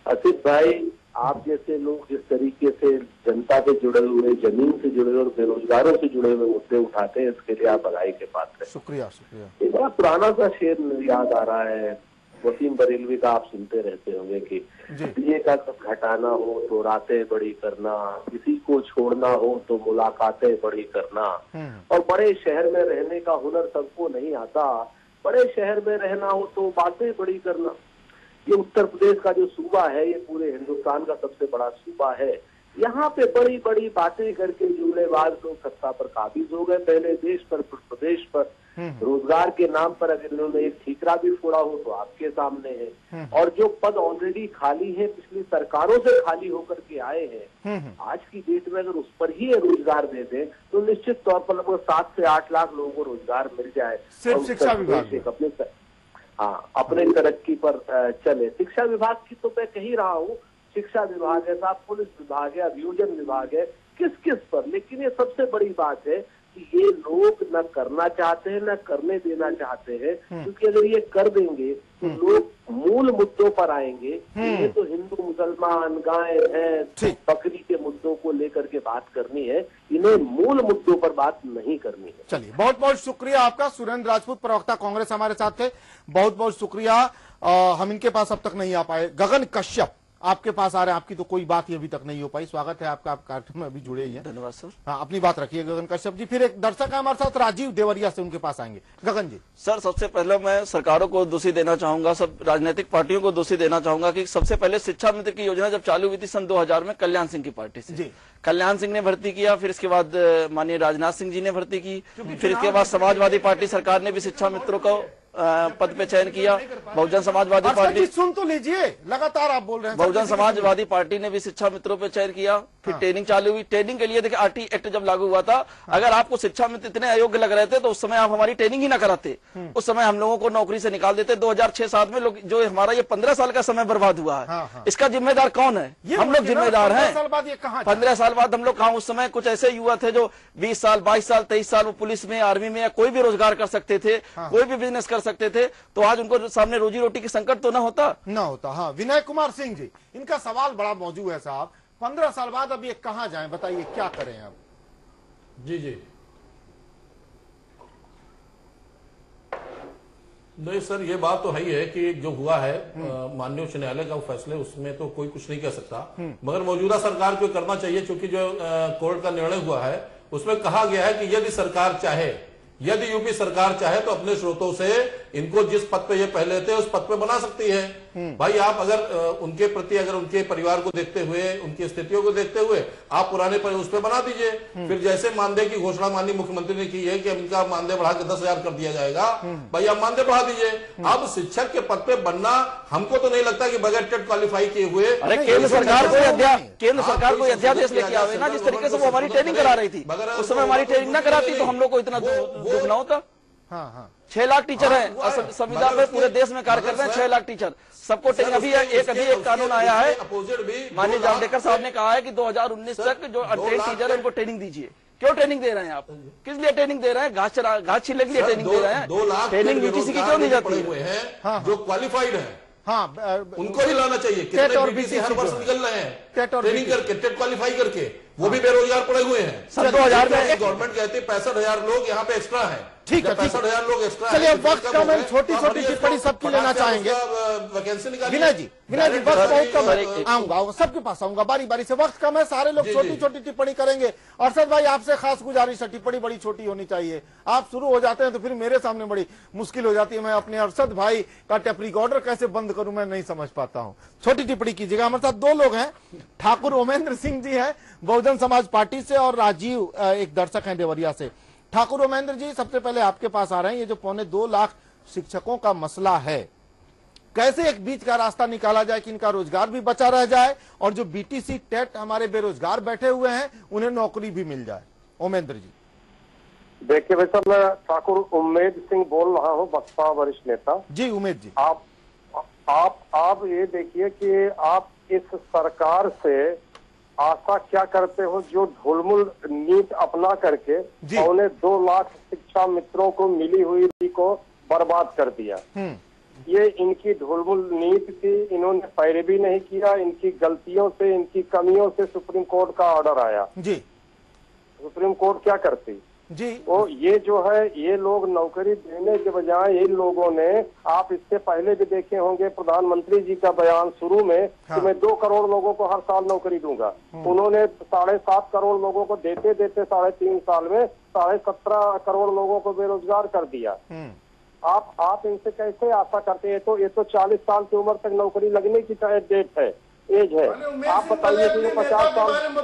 आसिफ भाई, आप जैसे लोग जिस तरीके से जनता से जुड़े हुए, जमीन से जुड़े हुए और बेरोजगारों से जुड़े हुए मुद्दे उठाते हैं, इसके लिए आप बधाई के पात्र हैं। शुक्रिया शुक्रिया। एक बड़ा पुराना सा शेर याद आ रहा है, वसीम बरेलवी का, आप सुनते रहते होंगे कि दिए का कब घटाना हो तो रातें बड़ी करना, किसी को छोड़ना हो तो मुलाकातें बड़ी करना, और बड़े शहर में रहने का हुनर सबको नहीं आता, बड़े शहर में रहना हो तो बातें बड़ी करना। ये उत्तर प्रदेश का जो सूबा है, ये पूरे हिंदुस्तान का सबसे बड़ा सूबा है। यहाँ पे बड़ी बड़ी बातें करके जुमलेबाज लोग सत्ता पर काबिज हो गए, पहले देश पर, प्रदेश पर। रोजगार के नाम पर अगर इन्होंने एक ठीकरा भी फोड़ा हो तो आपके सामने है, और जो पद ऑलरेडी खाली है, पिछली सरकारों से खाली होकर के आए हैं, आज की डेट में अगर उस पर ही रोजगार दे दें तो निश्चित तौर पर लगभग 7 से 8 लाख लोगों को रोजगार मिल जाए। सिर्फ शिक्षा विभाग अपने तरक्की पर चले। शिक्षा विभाग की तो मैं कह ही रहा हूँ, शिक्षा विभाग है, साथ पुलिस विभाग है, अभियोजन विभाग है, किस किस पर। लेकिन ये सबसे बड़ी बात है कि ये लोग न करना चाहते हैं, न करने देना चाहते हैं, क्योंकि अगर ये कर देंगे तो लोग मूल मुद्दों पर आएंगे। ये तो हिंदू मुसलमान, गाय भैंस, बकरी के मुद्दों को लेकर के बात करनी है, इन्हें मूल मुद्दों पर बात नहीं करनी है। चलिए, बहुत बहुत शुक्रिया आपका। सुरेंद्र राजपूत, प्रवक्ता कांग्रेस, हमारे साथ थे, बहुत बहुत शुक्रिया। हम इनके पास अब तक नहीं आ पाए। गगन कश्यप आपके पास आ रहे हैं, आपकी तो कोई बात ही अभी तक नहीं हो पाई। स्वागत है आपका, आप कार्यक्रम में अभी जुड़े ही हैं। धन्यवाद सर। हाँ, अपनी बात रखिए गगन कश्यप जी। फिर एक दर्शक है हमारे साथ, राजीव देवरिया से, उनके पास आएंगे। गगन जी। सर, सबसे पहले मैं सरकारों को दोषी देना चाहूंगा, सब राजनीतिक पार्टियों को दोषी देना चाहूंगा कि सबसे पहले शिक्षा मित्र की योजना जब चालू हुई थी सन 2000 में कल्याण सिंह की पार्टी से, कल्याण सिंह ने भर्ती किया, फिर इसके बाद माननीय राजनाथ सिंह जी ने भर्ती की, फिर इसके बाद समाजवादी पार्टी सरकार ने भी शिक्षा मित्रों को पद पे चयन किया। बहुजन समाजवादी पार्टी, सुन तो लीजिए, लगातार आप बोल रहे हैं। बहुजन समाजवादी पार्टी ने भी शिक्षा मित्रों पे चयन किया, फिर ट्रेनिंग चालू हुई। ट्रेनिंग के लिए देखिए, आरटी एक्ट जब लागू हुआ था, अगर आपको शिक्षा मित्र इतने अयोग्य लग रहे थे तो उस समय आप हमारी ट्रेनिंग ही ना कराते, उस समय हम लोगों को नौकरी से निकाल देते। 2006-7 में लोग, जो हमारा ये 15 साल का समय बर्बाद हुआ है, इसका जिम्मेदार कौन है? हम लोग जिम्मेदार हैं। 15 साल बाद हम लोग कहा, उस समय कुछ ऐसे युवा थे जो 20 साल, 22 साल, 23 साल वो पुलिस में, आर्मी में या कोई भी रोजगार कर सकते थे, कोई भी बिजनेस कर सकते थे, तो आज उनको सामने रोजी रोटी की संकट तो ना होता। हाँ, विनय कुमार सिंह जी, इनका सवाल बड़ा मौजूद है साहब। 15 साल बाद अब ये कहां जाएं, बताइए क्या करें अब? जी जी, नहीं सर, ये बात तो है ही है कि जो हुआ है माननीय उच्च न्यायालय का फैसले, उसमें तो कोई कुछ नहीं कह सकता, मगर मौजूदा सरकार को करना चाहिए, क्योंकि जो कोर्ट का निर्णय हुआ है उसमें कहा गया है कि यदि सरकार चाहे, यदि यूपी सरकार चाहे तो अपने स्रोतों से इनको जिस पद पे ये पहले थे उस पद पे बना सकती है। भाई, आप अगर उनके प्रति, अगर उनके परिवार को देखते हुए, उनकी स्थितियों को देखते हुए आप पुराने पर उस पे बना दीजिए। फिर जैसे मानदेय की घोषणा माननीय मुख्यमंत्री ने की है कि अब इनका मानदेय बढ़ा के 10,000 कर दिया जाएगा, भाई आप मानदेय बढ़ा दीजिए। अब शिक्षक के पद पे बनना, हमको तो नहीं लगता कि बगैर टेट क्वालिफाई किए हुए। अरे केंद्र सरकार को अध्यादेश लेके आवे ना, जिस तरीके से वो हमारी ट्रेनिंग करा रही थी, उस समय हमारी ट्रेनिंग ना कराती तो हम लोग को इतना दुख ना होता। 6 लाख टीचर हैं संविदा पे, पूरे देश में कार्य कर रहे हैं 6 लाख टीचर, सबको ट्रेनिंग। अभी एक कानून आया है, माननीय जावड़ेकर साहब ने कहा है कि 2019 तक जो अनट्रेन्ड टीचर है उनको ट्रेनिंग दीजिए। क्यों ट्रेनिंग दे रहे हैं आप? किस लिए ट्रेनिंग दे रहे हैं? घास छीलने के लिए ट्रेनिंग दे रहे हैं। 2 लाख ट्रेनिंग यूजीसी की क्यों नहीं जाती है? जो क्वालिफाइड है, उनको ही लाना चाहिए। कितने बीटीसी हर वर्ष निकल रहे हैं ट्रेनिंग करके, टेट क्वालिफाई करके, वो भी बेरोजगार पड़े हुए हैं। 2000 में गवर्नमेंट कहती है 65,000 लोग यहाँ पे एक्स्ट्रा है। ठीक है, 65,000 लोग एक्स्ट्रा। चलिए, वक्त कम है, छोटी छोटी टिप्पणी सबकी लेना चाहेंगे। वैकेंसी निकालिए। विनय जी, वक्त बहुत कम है, आऊंगा सबके पास आऊंगा बारी बारी से। वक्त कम है, सारे लोग छोटी छोटी टिप्पणी करेंगे। अरशद भाई, आपसे खास गुजारिश है, टिप्पणी बड़ी छोटी होनी चाहिए। आप शुरू हो जाते हैं तो फिर मेरे सामने बड़ी मुश्किल हो जाती है। मैं अपने अरशद भाई का टेप रिकॉर्डर कैसे बंद करूं, मैं नहीं समझ पाता हूं। छोटी टिप्पणी कीजिएगा। हमारे साथ 2 लोग हैं, ठाकुर ओमेंद्र सिंह जी हैं बहुजन समाज पार्टी से, और राजीव एक दर्शक हैं देवरिया से। ठाकुर ओमेंद्र जी, सबसे पहले आपके पास आ रहे हैं। ये जो 2.25 लाख शिक्षकों का मसला है। कैसे एक बीच का रास्ता निकाला जाए कि इनका रोजगार भी बचा रह जाए और जो बीटीसी टेट हमारे बेरोजगार बैठे हुए हैं उन्हें नौकरी भी मिल जाए। उमेंद्र जी। देखिए वैसा मैं ठाकुर उम्मेद सिंह बोल रहा हूँ, बसपा वरिष्ठ नेता। जी उमेद जी। आप ये देखिए कि आप इस सरकार से आशा क्या करते हो जो ढुलमुल नीति अपना करके 2.25 लाख शिक्षा मित्रों को मिली हुई को बर्बाद कर दिया। ये इनकी ढुलमुल नीति थी, इन्होंने पैरवी नहीं किया, इनकी गलतियों से, इनकी कमियों से सुप्रीम कोर्ट का ऑर्डर आया। जी सुप्रीम कोर्ट क्या करती जी वो ये जो है, ये लोग नौकरी देने के बजाय इन लोगों ने, आप इससे पहले भी देखे होंगे प्रधानमंत्री जी का बयान शुरू में कि मैं 2 करोड़ लोगों को हर साल नौकरी दूंगा। उन्होंने 7.5 करोड़ लोगों को देते देते 3.5 साल में 17.5 करोड़ लोगों को बेरोजगार कर दिया। आप इनसे कैसे आशा करते हैं? ये तो 40 साल की उम्र तक नौकरी लगने की डेट है, एज है। आप बताइए कि 50 साल में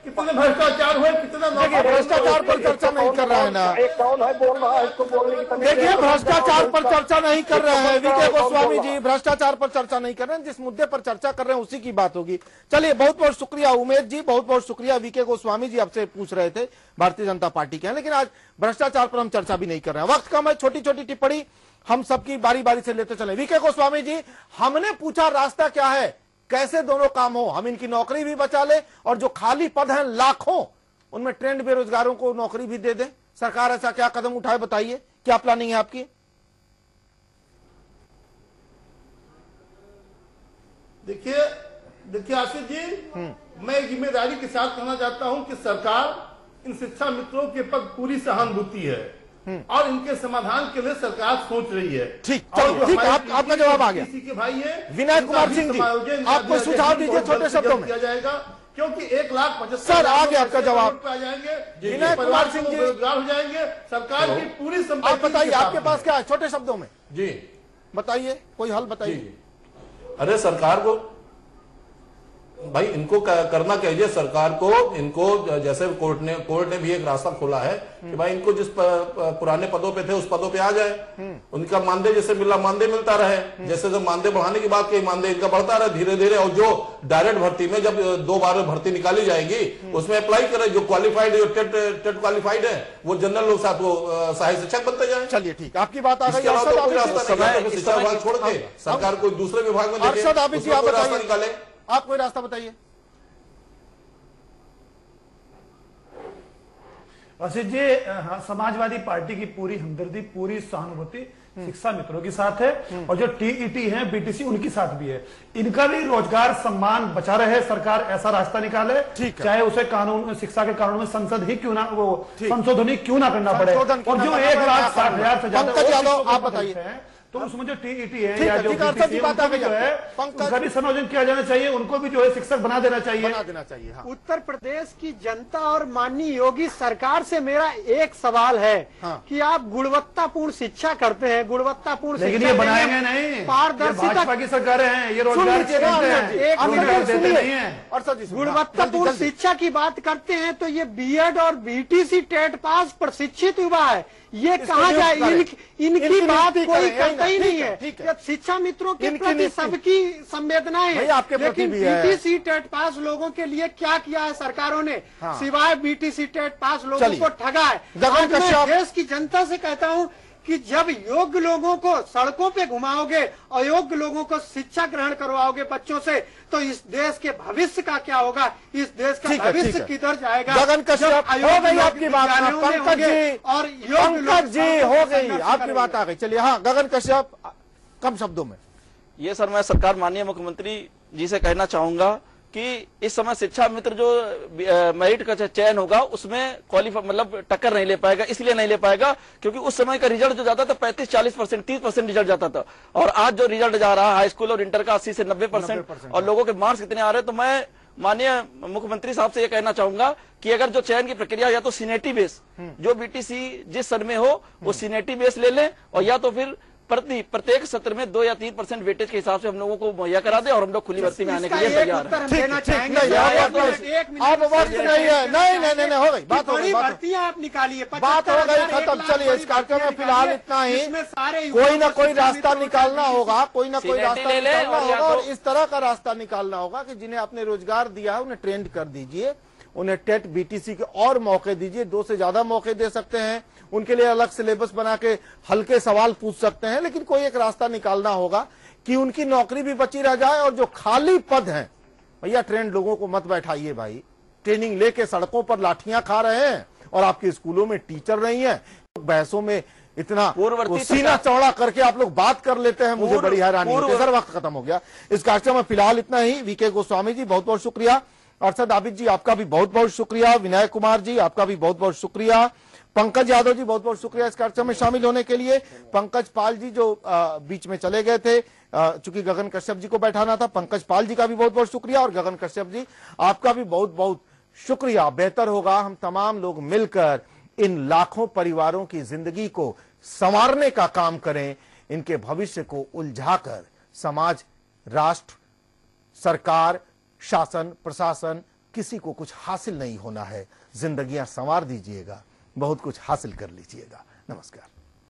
कितने भ्रष्टाचार हुए, कितना भ्रष्टाचार पर चर्चा नहीं कर रहे हैं ना। एक कौन है बोल रहा है इसको बोलने की? देखिए भ्रष्टाचार पर चर्चा नहीं कर रहे हैं वीके गोस्वामी जी, भ्रष्टाचार पर चर्चा नहीं कर रहे हैं। जिस मुद्दे पर चर्चा कर रहे हैं उसी की बात होगी। चलिए बहुत बहुत शुक्रिया उमेद जी, बहुत बहुत शुक्रिया। वीके गोस्वामी जी आपसे पूछ रहे थे भारतीय जनता पार्टी के हैं, लेकिन आज भ्रष्टाचार पर हम चर्चा भी नहीं कर रहे हैं। वक्त कम है, छोटी छोटी टिप्पणी हम सबकी बारी बारी से लेते चले। वीके गोस्वामी जी, हमने पूछा रास्ता क्या है, कैसे दोनों काम हो, हम इनकी नौकरी भी बचा ले और जो खाली पद हैं लाखों, उनमें ट्रेंड बेरोजगारों को नौकरी भी दे दें। सरकार ऐसा क्या कदम उठाए, बताइए क्या प्लानिंग है आपकी? देखिए आशीष जी, मैं जिम्मेदारी के साथ कहना चाहता हूं कि सरकार इन शिक्षा मित्रों के पद पूरी सहानुभूति है और इनके समाधान के लिए सरकार सोच रही है। ठीक, ठीक, आपका जवाब आ गया। के भाई है विनय कुमार सिंह जी, आप कोई सुझाव दीजिए छोटे शब्दों में। किया जाएगा क्योंकि 1,75,000 सर आ गया आपका जवाब। आ जाएंगे, विनय कुमार सिंह जी बेरोजगार हो जाएंगे, सरकार की पूरी संपत्ति। आप बताइए आपके पास क्या है, छोटे शब्दों में जी बताइए, कोई हल बताइए। अरे सरकार को भाई इनको करना चाहिए, सरकार को इनको जैसे कोर्ट ने भी एक रास्ता खोला है कि भाई इनको जिस पुराने पदों पे थे उस पदों पे आ जाए, उनका मानदेय जैसे मिला मानदेय मिलता रहे। जैसे जब मानदेय बढ़ाने की बात की, मानदेय इनका बढ़ता रहे धीरे धीरे। और जो डायरेक्ट भर्ती में जब 2 बार भर्ती निकाली जाएगी उसमें अप्लाई करे, जो क्वालिफाइड जो टेट क्वालिफाइड है वो जनरल लोग साथ वो सहायक शिक्षक बनते जाए। चलिए ठीक, आपकी बात आ गई। शिक्षा विभाग छोड़ के सरकार कोई दूसरे विभाग में रास्ता निकाले। आप कोई रास्ता बताइए। असित जी, समाजवादी पार्टी की पूरी हमदर्दी, पूरी सहानुभूति शिक्षा मित्रों के साथ है और जो टीईटी है, बीटीसी, उनके साथ भी है। इनका भी रोजगार सम्मान बचा रहे, सरकार ऐसा रास्ता निकाले, चाहे उसे कानून, शिक्षा के कानून में संसद ही क्यों ना, वो संशोधन ही क्यों ना करना पड़े। और जो 1,60,000 से ज्यादा आप बताइए, तो उसमें जो टीईटी है या जो उनका भी संयोजन किया जाना चाहिए, उनको भी जो है शिक्षक बना देना चाहिए। हाँ। उत्तर प्रदेश की जनता और माननीय योगी सरकार से मेरा एक सवाल है कि आप गुणवत्तापूर्ण शिक्षा करते हैं, गुणवत्तापूर्ण, लेकिन ये बनाएंगे नहीं, पारदर्शिता। भाजपा की सरकारें हैं, ये रोजगार देते नहीं है। गुणवत्तापूर्ण शिक्षा की बात करते हैं तो ये बीएड और बीटीसी टेट पास प्रशिक्षित युवा है, ये कहा जाए, इनकी बात कोई करता ही नहीं है। जब शिक्षा मित्रों के प्रति सबकी संवेदनाएं हैं, लेकिन बीटीसी टेट पास लोगों के लिए क्या किया है सरकारों ने, सिवाय बीटीसी टेट पास लोगों को ठगा है। आज मैं देश की जनता से कहता हूँ कि जब योग्य लोगों को सड़कों पे घुमाओगे, अयोग्य लोगों को शिक्षा ग्रहण करवाओगे बच्चों से, तो इस देश के भविष्य का क्या होगा, इस देश का भविष्य किधर जाएगा। गगन कश्यप, हो गई आपकी बात, पंकज जी और पंकज जी हो गई आपकी बात आ गई। चलिए हाँ, गगन कश्यप कम शब्दों में। ये सर मैं सरकार माननीय मुख्यमंत्री जी से कहना चाहूंगा कि इस समय शिक्षा मित्र जो मेरिट का चयन होगा उसमें क्वालिफाई मतलब टक्कर नहीं ले पाएगा। इसलिए नहीं ले पाएगा क्योंकि उस समय का रिजल्ट जो जाता था 35-40%, 30% रिजल्ट जाता था, और आज जो रिजल्ट जा रहा है हाई स्कूल और इंटर का 80 से 90% और लोगों के मार्क्स कितने आ रहे हैं। तो मैं माननीय मुख्यमंत्री साहब से यह कहना चाहूंगा कि अगर जो चयन की प्रक्रिया या तो सीनेटी बेस, जो बीटीसी जिस सन में हो वो सीनेटी बेस ले लें, और या तो फिर प्रत्येक सत्र में 2 या 3% वेटेज के हिसाब से हम लोगों को मुहैया करा दे और हम लोग खुली भर्ती में आने के लिए तैयार हैं। अब वक्त नहीं है, नहीं हो गई बात, भर्तियां आप निकालिए, बात हो गई खत्म। चलिए इस कार्यक्रम में फिलहाल इतना ही। कोई ना कोई रास्ता निकालना होगा, कोई ना कोई रास्ता निकालना होगा और इस तरह का रास्ता निकालना होगा कि जिन्हें आपने रोजगार दिया है उन्हें ट्रेंड कर दीजिए, उन्हें टेट बीटीसी के और मौके दीजिए, 2 से ज्यादा मौके दे सकते हैं, उनके लिए अलग सिलेबस बना के हल्के सवाल पूछ सकते हैं, लेकिन कोई एक रास्ता निकालना होगा कि उनकी नौकरी भी बची रह जाए। और जो खाली पद हैं भैया, ट्रेंड लोगों को मत बैठाइए भाई, ट्रेनिंग लेके सड़कों पर लाठियां खा रहे हैं और आपके स्कूलों में टीचर नहीं है। बहसों में इतना सीना चौड़ा करके आप लोग बात कर लेते हैं, मुझे बड़ी हैरानी होती है। सर वक्त खत्म हो गया। इस कार्यक्रम में फिलहाल इतना ही। वीके गोस्वामी जी बहुत बहुत शुक्रिया, अरशद आबिद जी आपका भी बहुत बहुत शुक्रिया, विनय कुमार जी आपका भी बहुत बहुत शुक्रिया, पंकज यादव जी बहुत बहुत शुक्रिया इस कार्यक्रम में शामिल होने के लिए। पंकज पाल जी जो बीच में चले गए थे, चूंकि गगन कश्यप जी को बैठाना था, पंकज पाल जी का भी बहुत बहुत शुक्रिया और गगन कश्यप जी आपका भी बहुत बहुत शुक्रिया। बेहतर होगा हम तमाम लोग मिलकर इन लाखों परिवारों की जिंदगी को संवारने का काम करें, इनके भविष्य को उलझाकर समाज, राष्ट्र, सरकार, शासन, प्रशासन, किसी को कुछ हासिल नहीं होना है। जिंदगियां संवार दीजिएगा, बहुत कुछ हासिल कर लीजिएगा। नमस्कार।